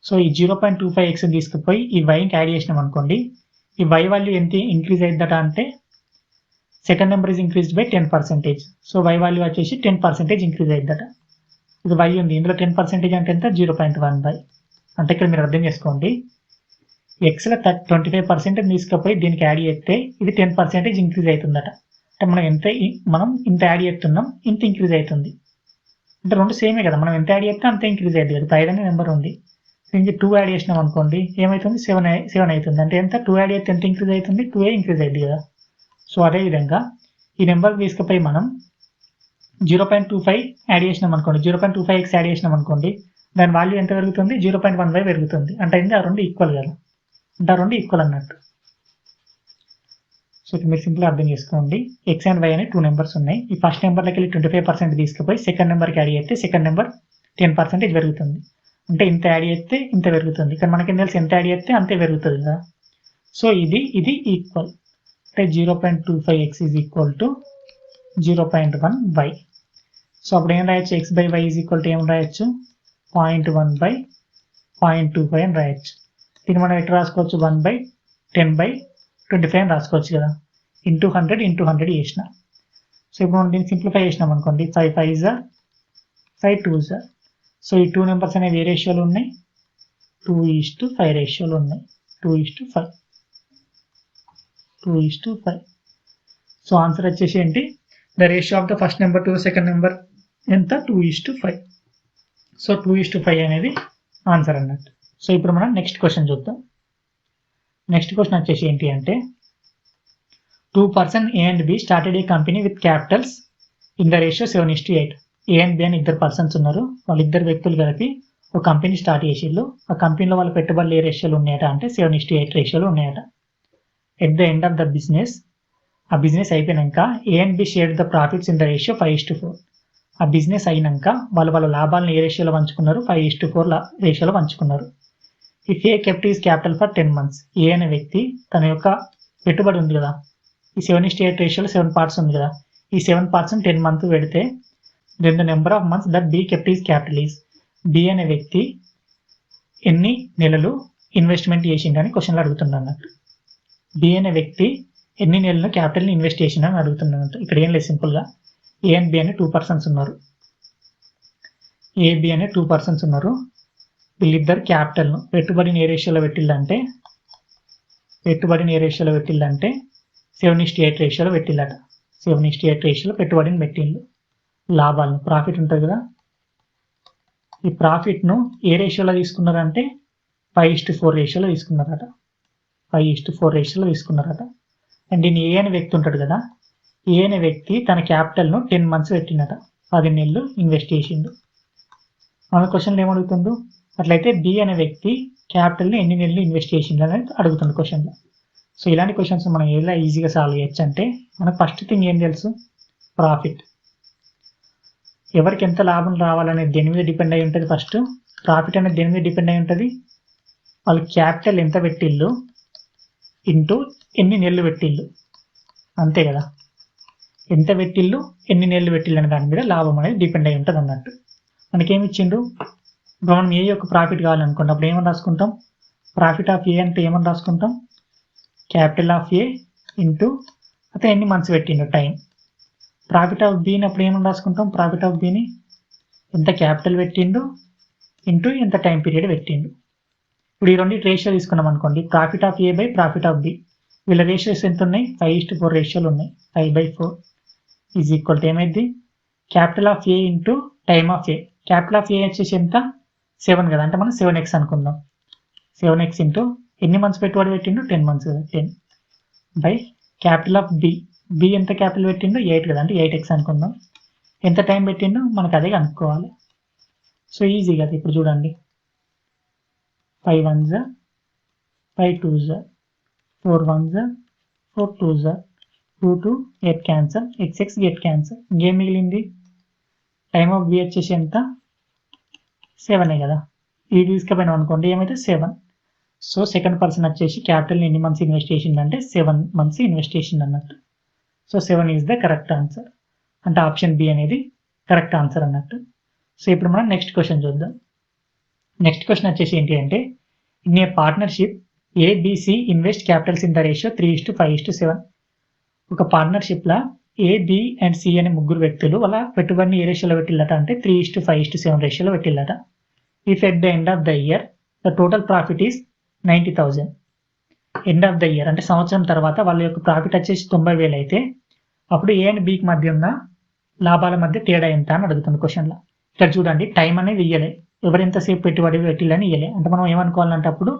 సో ఈ 0.25x తీసుకుపోయి ఈ వైకి యాడ్ చేసినాం అనుకోండి. ఈ వై వాల్యూ ఎంత ఇంక్రీజ్ అవుతుందట అంటే second number is increased by 10%. So y value వచ్చేసి 10% ఇంక్రీజ్ అవుతుందట. ఇది వై ఉంది. ఇందులో 10% అంటే ఎంత 0.1 అంటే ఇక్కడ మీరు అర్థం చేసుకోండి. ఎక్స్లో 25% తీసుకుపోయి దీనికి యాడ్ చేస్తే ఇది 10% ఇంక్రీజ్ అవుతుందట. అంటే మనం ఇంత యాడ్ చేస్తున్నాం ఇంత ఇంక్రీజ్ అవుతుంది. అంటే రెండు సేమే కదా. మనం ఎంత యాడ్ చేస్తే అంత ఇంక్రీజ్ అవుతుంది కదా. 5 అనే నెంబర్ ఉంది. దీనికి 2 యాడ్ చేసినాం అనుకోండి ఏమవుతుంది 7 అవుతుంది. అంటే ఎంత 2 యాడ్ చేస్తే ఎంత ఇంక్రీజ్ అవుతుంది 2a ఇంక్రీజ్ అవుతుంది కదా. సో అదేవిధంగా ఈ నెంబర్ తీసుకుపోయి మనం 0.25 యాడ్ చేసినాం అనుకోండి 0.25x యాడ్ చేసినాం అనుకోండి దాని వాల్యూ ఎంత పెరుగుతుంది 0.15 పెరుగుతుంది. అంటే ఆ రెండు ఈక్వల్ కదా. అంటే ఆ రెండు ఈక్వల్ అన్నట్టు. సో మీరు సింపుల్గా అర్థం చేసుకోండి. ఎక్స్ అండ్ వై అనే 2 నెంబర్స్ ఉన్నాయి. ఈ ఫస్ట్ నెంబర్లోకి వెళ్ళి 25% తీసుకుపోయి సెకండ్ నెంబర్కి యాడ్ చేస్తే సెకండ్ నెంబర్ 10% పెరుగుతుంది. అంటే ఇంత యాడ్ చేస్తే ఇంత పెరుగుతుంది. ఇక్కడ మనకి తెలిసి ఎంత యాడ్ చేస్తే అంతే పెరుగుతుంది కదా. సో ఇది ఈక్వల్ అంటే 0.25x is equal to 0.1y. So అప్పుడు ఏం రాయొచ్చు x/y ఈజ్ ఈక్వల్ టు ఏం రాయొచ్చు 0.1/0.25 అని రాయొచ్చు. దీన్ని మనం ఎట్లా రాసుకోవచ్చు 1/10/25 అని రాసుకోవచ్చు కదా. ఇంటూ 100 ఇంటూ 100 చేసిన. సో ఇప్పుడు మనం దీన్ని సింప్లిఫై చేసినాం అనుకోండి 5 5s are 5 2s are. So ఈ 2 నెంబర్స్ అనేవి ఏ రేషియోలో ఉన్నాయి 2:5 రేషియోలో ఉన్నాయి. 2:5. సో ఆన్సర్ వచ్చేసి ఏంటి the ratio of the first number to second number ఎంత 2:5. సో 2:5 అనేది ఆన్సర్ అన్నట్టు. సో ఇప్పుడు మనం నెక్స్ట్ క్వశ్చన్ చూద్దాం. నెక్స్ట్ క్వశ్చన్ వచ్చేసి ఏంటి అంటే 2 persons A and B started a company with capitals in the ratio 7:8. A and B అని 2 persons ఉన్నారు. వాళ్ళిద్దరు వ్యక్తులు కలిపి ఒక కంపెనీ స్టార్ట్ చేసిళ్ళు. ఆ కంపెనీలో వాళ్ళ పెట్టుబడులు ఏ రేషియోలో ఉన్నాయట అంటే 7:8 రేషియోలో ఉన్నాయట. At the end of the business ఆ బిజినెస్ అయిపోయినాక A and B shared the profits in the ratio 5:4. ఆ బిజినెస్ అయినాక వాళ్ళ లాభాలను ఏ రేషియోలో పంచుకున్నారు 5:4 రేషియోలో పంచుకున్నారు. If A kept is capital for 10 months. ఏ అనే వ్యక్తి తన యొక్క పెట్టుబడి ఉంది కదా ఈ 7:8 రేషియోలో 7 parts ఉంది కదా. ఈ 7 parts 10 months పెడితే then the number of months that B kept is capital is. B అనే వ్యక్తి ఎన్ని నెలలు ఇన్వెస్ట్మెంట్ చేసిండని క్వశ్చన్లో అడుగుతున్నాను అన్నట్టు. బి అనే వ్యక్తి ఎన్ని నెలలు క్యాపిటల్ని ఇన్వెస్ట్ చేసిండని అడుగుతున్నట్టు. ఇక్కడ ఏం లేదు, సింపుల్గా ఏ అండ్ బి అనే 2 పర్సన్స్ ఉన్నారు. ఏ బి అనే 2 పర్సన్స్ ఉన్నారు. వీళ్ళిద్దరు క్యాపిటల్ను పెట్టుబడిని ఏ రేషియోలో పెట్టిల్లంటే 7:8 రేషియోలో పెట్టిల్లట. 7:8 రేషియోలో పెట్టుబడిని పెట్టిళ్ళు. లాభాలను ప్రాఫిట్ ఉంటుంది కదా, ఈ ప్రాఫిట్ను ఏ రేషియోలో తీసుకున్నారంటే 5:4 రేషియోలో తీసుకున్నారట. 5:4 రేషియోలో తీసుకున్నారట. అండ్ దీన్ని ఏ అనే వ్యక్తి ఉంటాడు కదా, ఏ అనే వ్యక్తి తన క్యాపిటల్ను 10 months పెట్టిందట. 10 నెలలు ఇన్వెస్ట్ చేసిండు. మన క్వశ్చన్లు ఏమడుగుతుండు, అట్లయితే బి అనే వ్యక్తి క్యాపిటల్ని ఎన్ని నెలలు ఇన్వెస్ట్ చేసిండు అనేది అడుగుతుంది క్వశ్చన్లో. సో ఇలాంటి క్వశ్చన్స్ మనం ఎలా ఈజీగా సాల్వ్ చేయొచ్చు అంటే, మనకు ఫస్ట్ థింగ్ ఏం తెలుసు, ప్రాఫిట్. ఎవరికి ఎంత లాభం రావాలనేది దేని మీద డిపెండ్ అయి ఉంటుంది. ఫస్ట్ ప్రాఫిట్ అనేది దేని మీద డిపెండ్ అయి ఉంటుంది, వాళ్ళు క్యాపిటల్ ఎంత పెట్టిళ్ళు ఇంటూ ఎన్ని నెలలు పెట్టిళ్ళు, అంతే కదా. ఎంత పెట్టిళ్ళు ఎన్ని నెలలు పెట్టిళ్ళు అనే దాని మీద లాభం అనేది డిపెండ్ అయి ఉంటుంది అన్నట్టు. మనకేమి ఇచ్చిండు, మనం ఏ యొక్క ప్రాఫిట్ కావాలనుకుంటాం, అప్పుడు ఏమని రాసుకుంటాం, ప్రాఫిట్ ఆఫ్ ఏ అంటే ఏమని రాసుకుంటాం, క్యాపిటల్ ఆఫ్ ఏ ఇంటూ అతను ఎన్ని మంత్స్ పెట్టిండు టైం. ప్రాఫిట్ ఆఫ్ బీని అప్పుడు ఏమని రాసుకుంటాం, ప్రాఫిట్ ఆఫ్ బీని ఎంత క్యాపిటల్ పెట్టిండు ఇంటూ ఎంత టైం పీరియడ్ పెట్టిండు. ఇప్పుడు ఈ రెండు రేషియో తీసుకున్నాం అనుకోండి, profit of A by profit of B, వీళ్ళ రేషియోస్ ఎంత ఉన్నాయి, 5:4 రేషియోలు ఉన్నాయి. 5/4 ఈజ్ ఈక్వల్ టు ఏమైంది, capital of A into time of A. Capital of A వచ్చేసి ఎంత, 7 కదా, అంటే మనం 7x అనుకుందాం. 7x ఇంటూ ఎన్ని మంత్స్ పెట్టుబడి పెట్టిండు, 10 months కదా, 10 by capital of B. B ఎంత క్యాపిటల్ పెట్టిండు, 8 కదా, అంటే 8x అనుకుందాం. ఎంత టైం పెట్టిండు మనకు అదే కనుక్కోవాలి. సో ఈజీ కదా. ఇప్పుడు చూడండి, 5 1s 5 2s 4 1s 4 2s 2 8 cancel, x get cancel. ఇంకేం మిగిలింది, టైమ్ ఆఫ్ బి వచ్చేసి ఎంత, 7 కదా. ఇది తీసుకుపోయినాం అనుకోండి ఏమైతే 7. సో సెకండ్ పర్సన్ వచ్చేసి క్యాపిటల్ ఎన్ని మంత్స్ ఇన్వెస్ట్ చేసిందంటే 7 months ఇన్వెస్ట్ చేసింది అన్నట్టు. So 7 is the correct answer. అంటే ఆప్షన్ బి అనేది కరెక్ట్ ఆన్సర్ అన్నట్టు. సో ఇప్పుడు మనం నెక్స్ట్ క్వశ్చన్ చూద్దాం. నెక్స్ట్ క్వశ్చన్ వచ్చేసి ఏంటి అంటే, in a partnership A B C invest capitals in the ratio 3:5:7. ఒక పార్ట్నర్షిప్లో ఏ బి అండ్ సి అనే ముగ్గురు వ్యక్తులు వాళ్ళ పెట్టుబడిని ఏ రేషియోలో పెట్టిల్లట అంటే 3:5:7 రేషియోలో పెట్టిల్లట. If at the end of the year the total profit is 90,000. End of the year అంటే సంవత్సరం తర్వాత వాళ్ళ యొక్క ప్రాఫిట్ వచ్చేసి 90,000 అయితే అప్పుడు ఏ అండ్ బికి మధ్య ఉన్న లాభాల మధ్య తేడా ఎంత అని అడుగుతుంది క్వశ్చన్లో. ఇక్కడ చూడండి, టైం అనేది ఇయ్యలే, ఎవరెంతసేపు పెట్టుబడి పెట్టిల్లని ఇయ్యలే. అంటే మనం ఏమనుకోవాలంటే అప్పుడు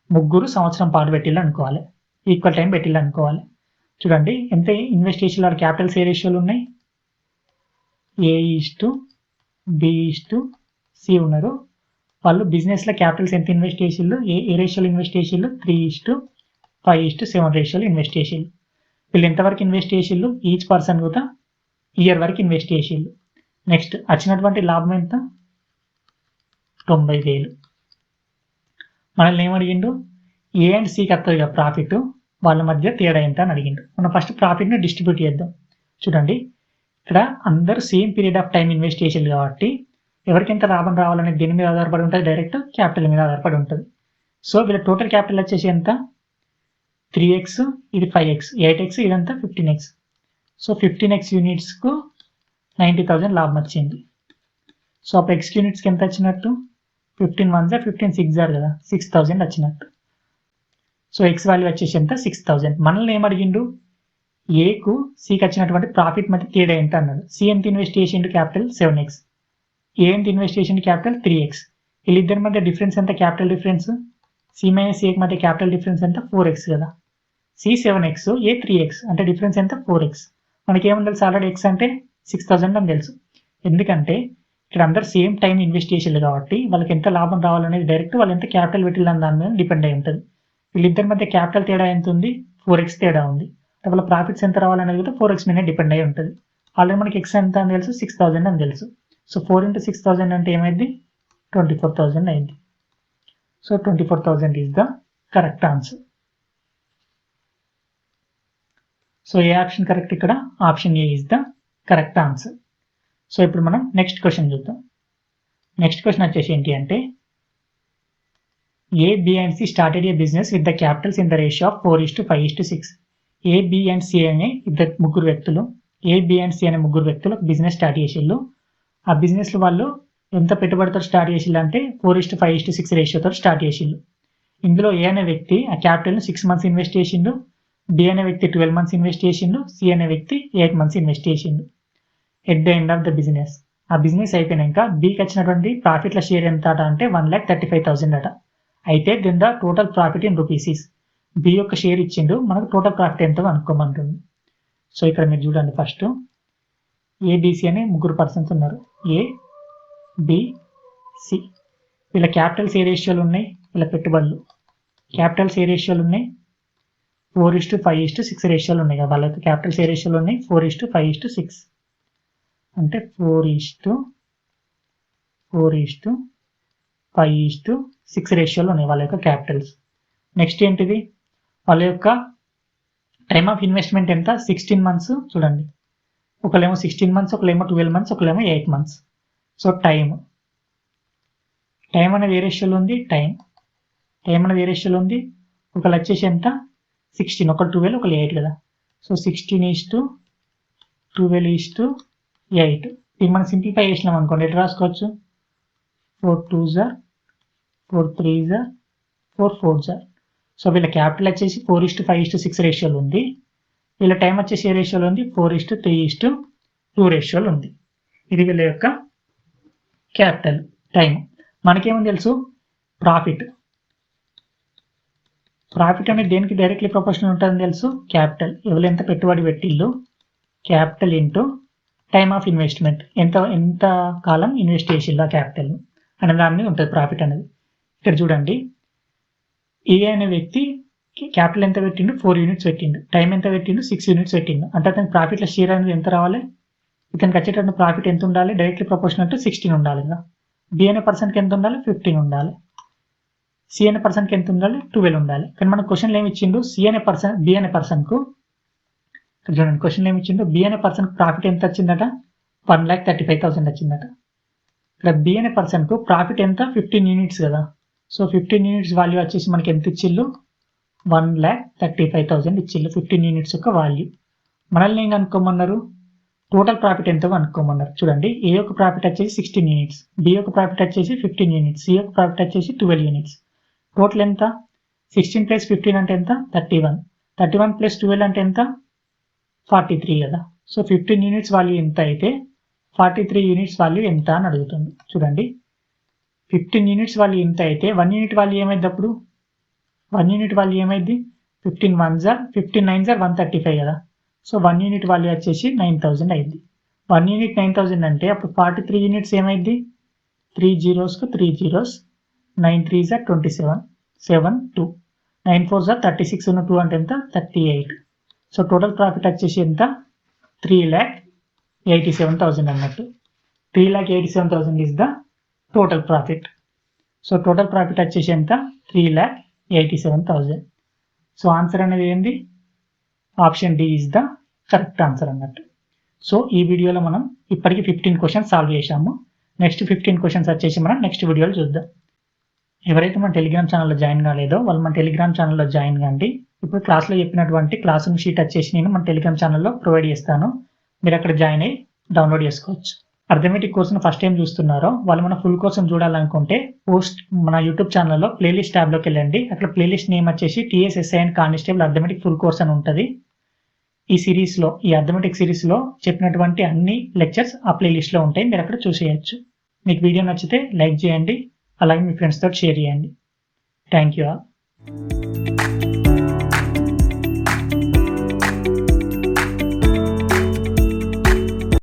ముగ్గురు సంవత్సరం పాటు పెట్టిల్లు అనుకోవాలి, ఈక్వల్ టైం పెట్టిల్లు అనుకోవాలి. చూడండి ఎంత ఇన్వెస్ట్ చేసి వాళ్ళ క్యాపిటల్స్ ఏ రేషియోలు ఉన్నాయి, A:B:C ఉన్నారు. వాళ్ళు బిజినెస్లో క్యాపిటల్స్ ఎంత ఇన్వెస్ట్ చేసిళ్ళు, ఏ రేషియోలో ఇన్వెస్ట్ చేసిళ్ళు, 3:5:7 రేషియోలో ఇన్వెస్ట్ చేసిళ్ళు. వీళ్ళు ఎంతవరకు ఇన్వెస్ట్ చేసిళ్ళు, ఈచ్ పర్సన్ కూడా ఇయర్ వరకు ఇన్వెస్ట్ చేసిళ్ళు. నెక్స్ట్ వచ్చినటువంటి లాభం ఎంత, 90,000. మనల్ని ఏమడిగిండు, ఏ అండ్ సికి వస్తుంది కదా ప్రాఫిట్, వాళ్ళ మధ్య తేడా ఎంత అని అడిగిండు. మనం ఫస్ట్ ప్రాఫిట్ని డిస్ట్రిబ్యూట్ చేద్దాం. చూడండి ఇక్కడ అందరూ same period of time invest చేసేది కాబట్టి ఎవరికి ఎంత లాభం రావాలనేది దేని మీద ఆధారపడి ఉంటుంది, డైరెక్ట్ క్యాపిటల్ మీద ఆధారపడి ఉంటుంది. సో వీళ్ళ టోటల్ క్యాపిటల్ వచ్చేసి ఎంత, 3x, ఇది 5x, 8x, ఇదంతా 15x. సో 15x యూనిట్స్కు 90,000 లాభం వచ్చింది. సో అప్పుడు x యూనిట్స్కి ఎంత వచ్చినట్టు, 15 1s 15 6 కదా, 6,000 వచ్చినట్టు. సో ఎక్స్ వాల్యూ వచ్చేసి ఎంత, 6,000. మనల్ని ఏమడిగిండు, ఏకు సికి వచ్చినటువంటి ప్రాఫిట్ మధ్య తేడా ఎంత అన్నాడు. సి ఎంత ఇన్వెస్ట్ చేసిండు, క్యాపిటల్ 7x. ఏ ఎంత ఇన్వెస్ట్ చేసిండు, క్యాపిటల్ 3x. వీళ్ళిద్దరి మధ్య డిఫరెన్స్ ఎంత, క్యాపిటల్ డిఫరెన్స్. సి మైనస్ ఏకి మధ్య క్యాపిటల్ డిఫరెన్స్ ఎంత, 4x కదా. సి 7x, ఏ 3x, అంటే డిఫరెన్స్ ఎంత, 4x. మనకి ఏమని తెలుసు, ఆల్రెడీ ఎక్స్ అంటే 6,000 అని తెలుసు. ఎందుకంటే ఇక్కడ అందరు సేమ్ టైం ఇన్వెస్ట్ చేసేది కాబట్టి వాళ్ళకి ఎంత లాభం రావాలనేది డైరెక్ట్ వాళ్ళు ఎంత క్యాపిటల్ పెట్టిల్లని దాని మీద డిపెండ్ అయి ఉంటుంది. వీళ్ళిద్దరి మధ్య క్యాపిటల్ తేడా ఎంత ఉంది, 4x తేడా ఉంది. వాళ్ళ ప్రాఫిట్స్ ఎంత రావాలనేది కూడా 4x మీద డిపెండ్ అయి ఉంటుంది. ఆల్రెడీ మనకి ఎక్స్ ఎంత అని తెలుసు, 6,000 అని తెలుసు. సో 4 × 6,000 అంటే ఏమైంది, 24,000 అయింది. So 24,000 is the correct answer. So A option correct ఇక్కడ, option A is the correct answer. So ఇప్పుడు మనం నెక్స్ట్ క్వశ్చన్ చూద్దాం. నెక్స్ట్ క్వశ్చన్ వచ్చేసి ఏంటి అంటే, A, B and C started a business with the capitals in the ratio of 4:5:6. A, B and C అనే ముగ్గురు వ్యక్తులు A, B and C అనే ముగ్గురు వ్యక్తులు బిజినెస్ స్టార్ట్ చేసిళ్ళు. ఆ బిజినెస్ వాళ్ళు ఎంత పెట్టుబడితో స్టార్ట్ చేసిళ్ళు అంటే 4:5:6 రేషియోతో స్టార్ట్ చేసిళ్ళు. ఇందులో ఏ అనే వ్యక్తి ఆ క్యాపిటల్ని 6 months ఇన్వెస్ట్ చేసిండు, B అనే వ్యక్తి 12 months ఇన్వెస్ట్ చేసిండు, C అనే వ్యక్తి 8 months ఇన్వెస్ట్ చేసిండు. At the end of the business ఆ బిజినెస్ అయిపోయినాక Bకి వచ్చినటువంటి ప్రాఫిట్ల షేర్ ఎంత అంటే 1,35,000 అట. అయితే then the total profit in rupees is B యొక్క షేర్ ఇచ్చిండు, మనకు టోటల్ ప్రాఫిట్ ఎంతో అనుకోమంటుంది. సో ఇక్కడ మీరు చూడండి, ఫస్ట్ ABC అనే ముగ్గురు పర్సన్స్ ఉన్నారు. A, B, C. వీళ్ళ క్యాపిటల్స్ ఏ రేషియోలు ఉన్నాయి, వీళ్ళ పెట్టుబడులు క్యాపిటల్స్ ఏ రేషియోలు ఉన్నాయి 4:5:6 రేషియోలు ఉన్నాయి కదా. వాళ్ళ క్యాపిటల్స్ ఏ రేషియోలు ఉన్నాయి 4:5:6 అంటే 4:5:6 రేషియోలు ఉన్నాయి వాళ్ళ యొక్క క్యాపిటల్స్. నెక్స్ట్ ఏంటిది, వాళ్ళ యొక్క టైమ్ ఆఫ్ ఇన్వెస్ట్మెంట్ ఎంత 16 months. చూడండి, ఒకళ్ళేమో 16 months, ఒకళ్ళేమో 12 months, ఒకళ్ళేమో 8 months. సో టైం అనేది ఏ రేషియోలో ఉంది, టైం అనేది ఏ రేషియోలో ఉంది, ఒకళ్ళు వచ్చేసి ఎంత 16, ఒకళ్ళు 12, ఒకళ్ళు 8 కదా. సో 16:12:8. ఇది మనం సింప్లిఫై చేసినాం అనుకోండి, ఎట్లా రాసుకోవచ్చు 4/2 4/3 4/4. సో వీళ్ళ క్యాపిటల్ వచ్చేసి 4:5:6 రేషియోలో ఉంది, వీళ్ళ టైం వచ్చేసి ఏ రేషియోలో ఉంది 4:3:2 రేషియోలో ఉంది. ఇది వీళ్ళ యొక్క క్యాపిటల్. టైం మనకేమని తెలుసు, ప్రాఫిట్ అనేది దేనికి డైరెక్ట్లీ ప్రొపోర్షనల్ ఉంటుందని తెలుసు, క్యాపిటల్ ఎవరు ఎంత పెట్టుబడి పెట్టిళ్ళు, capital into time of investment ఎంత కాలం ఇన్వెస్ట్ చేసిళ్ళు ఆ క్యాపిటల్ అనే దాన్ని ఉంటుంది ప్రాఫిట్ అనేది. ఇక్కడ చూడండి, ఏ అనే వ్యక్తి క్యాపిటల్ ఎంత పెట్టిండు 4 units పెట్టిండు, టైం ఎంత పెట్టిండు 6 units పెట్టిండు. అంటే అతని ప్రాఫిట్ల షేర్ అనేది ఎంత రావాలి, ఇతనికి వచ్చేటప్పుడు ప్రాఫిట్ ఎంత ఉండాలి, డైరెక్ట్లీ ప్రొపోర్షనల్ టు 16 ఉండాలి కదా. B అనే పర్సన్కి ఎంత ఉండాలి 15 ఉండాలి, C అనే పర్సన్కి ఎంత ఉండాలి 12 ఉండాలి. కానీ మన క్వశ్చన్లు ఏమి ఇచ్చిండు, B అనే పర్సన్కు చూడండి, క్వశ్చన్లు ఏమి ఇచ్చిండు, B అనే పర్సన్కి ప్రాఫిట్ ఎంత వచ్చిందట 1,35,000 వచ్చిందట. ఇక్కడ B అనే పర్సన్కు ప్రాఫిట్ ఎంత 15 units కదా. సో 15 units వాల్యూ వచ్చేసి మనకి ఎంత ఇచ్చిళ్ళు 1,35,000 ఇచ్చిళ్ళు 15 units యొక్క వాల్యూ. మనల్ని ఏం కనుక్కోమన్నారు, టోటల్ ప్రాఫిట్ ఎంతో కనుక్కోమన్నారు. చూడండి, ఏ యొక్క ప్రాఫిట్ వచ్చేసి 16 units, B యొక్క ప్రాఫిట్ వచ్చేసి 15 units, C యొక్క ప్రాఫిట్ వచ్చేసి 12 units. టోటల్ ఎంత 16 + 15 అంటే ఎంత 31, 31 + 12 అంటే ఎంత 43 కదా. సో 15 units వాల్యూ ఎంత అయితే 43 units వాల్యూ ఎంత అని అడుగుతుంది. చూడండి, 15 units వాల్యూ ఎంత అయితే 1 unit వాల్యూ ఏమైంది, అప్పుడు 1 unit వాల్యూ ఏమైంది 15 9s 135 కదా. సో 1 unit వాల్యూ వచ్చేసి 9,000 అయింది. 1 unit 9,000 అంటే అప్పుడు 43 units ఏమైంది 3 zeros 3 zeros, 9 3s 27, 7 2, 9 4s 36 ఉన్న 2 అంటే ఎంత 38. సో టోటల్ ప్రాఫిట్ వచ్చేసి ఎంత 3,87,000 అన్నట్టు. 3,87,000 is the total profit. So total profit వచ్చేసి ఎంత 3,87,000. సో ఆన్సర్ అనేది ఏంది, option D is the correct answer అన్నట్టు. సో ఈ వీడియోలో మనం ఇప్పటికి 15 క్వశ్చన్స్ సాల్వ్ చేశాము. నెక్స్ట్ 15 క్వశ్చన్స్ వచ్చేసి మనం నెక్స్ట్ వీడియోలో చూద్దాం. ఎవరైతే మన టెలిగ్రామ్ ఛానల్లో జాయిన్ కాలేదో వాళ్ళు మన టెలిగ్రామ్ ఛానల్లో జాయిన్ కండి. ఇప్పుడు క్లాస్లో చెప్పినటువంటి క్లాస్ రూమ్ షీట్ వచ్చేసి నేను మన టెలిగ్రామ్ ఛానల్లో ప్రొవైడ్ చేస్తాను, మీరు అక్కడ జాయిన్ అయ్యి డౌన్లోడ్ చేసుకోవచ్చు. అర్థమెటిక్ కోర్సును ఫస్ట్ టైం చూస్తున్నారో వాళ్ళు మన ఫుల్ కోర్సును చూడాలనుకుంటే మన యూట్యూబ్ ఛానల్లో ప్లేలిస్ట్ ట్యాబ్లోకి వెళ్ళండి. అక్కడ ప్లేలిస్ట్ నేమ్ వచ్చేసి TSSI and constable arithmetic full course అని ఉంటుంది. ఈ అర్థమెటిక్ సిరీస్లో చెప్పినటువంటి అన్ని లెక్చర్స్ ఆ ప్లేలిస్ట్లో ఉంటాయి, మీరు అక్కడ చూసేయచ్చు. మీకు వీడియో నచ్చితే లైక్ చేయండి, అలాగే మీ ఫ్రెండ్స్తో షేర్ చేయండి. Thank you all.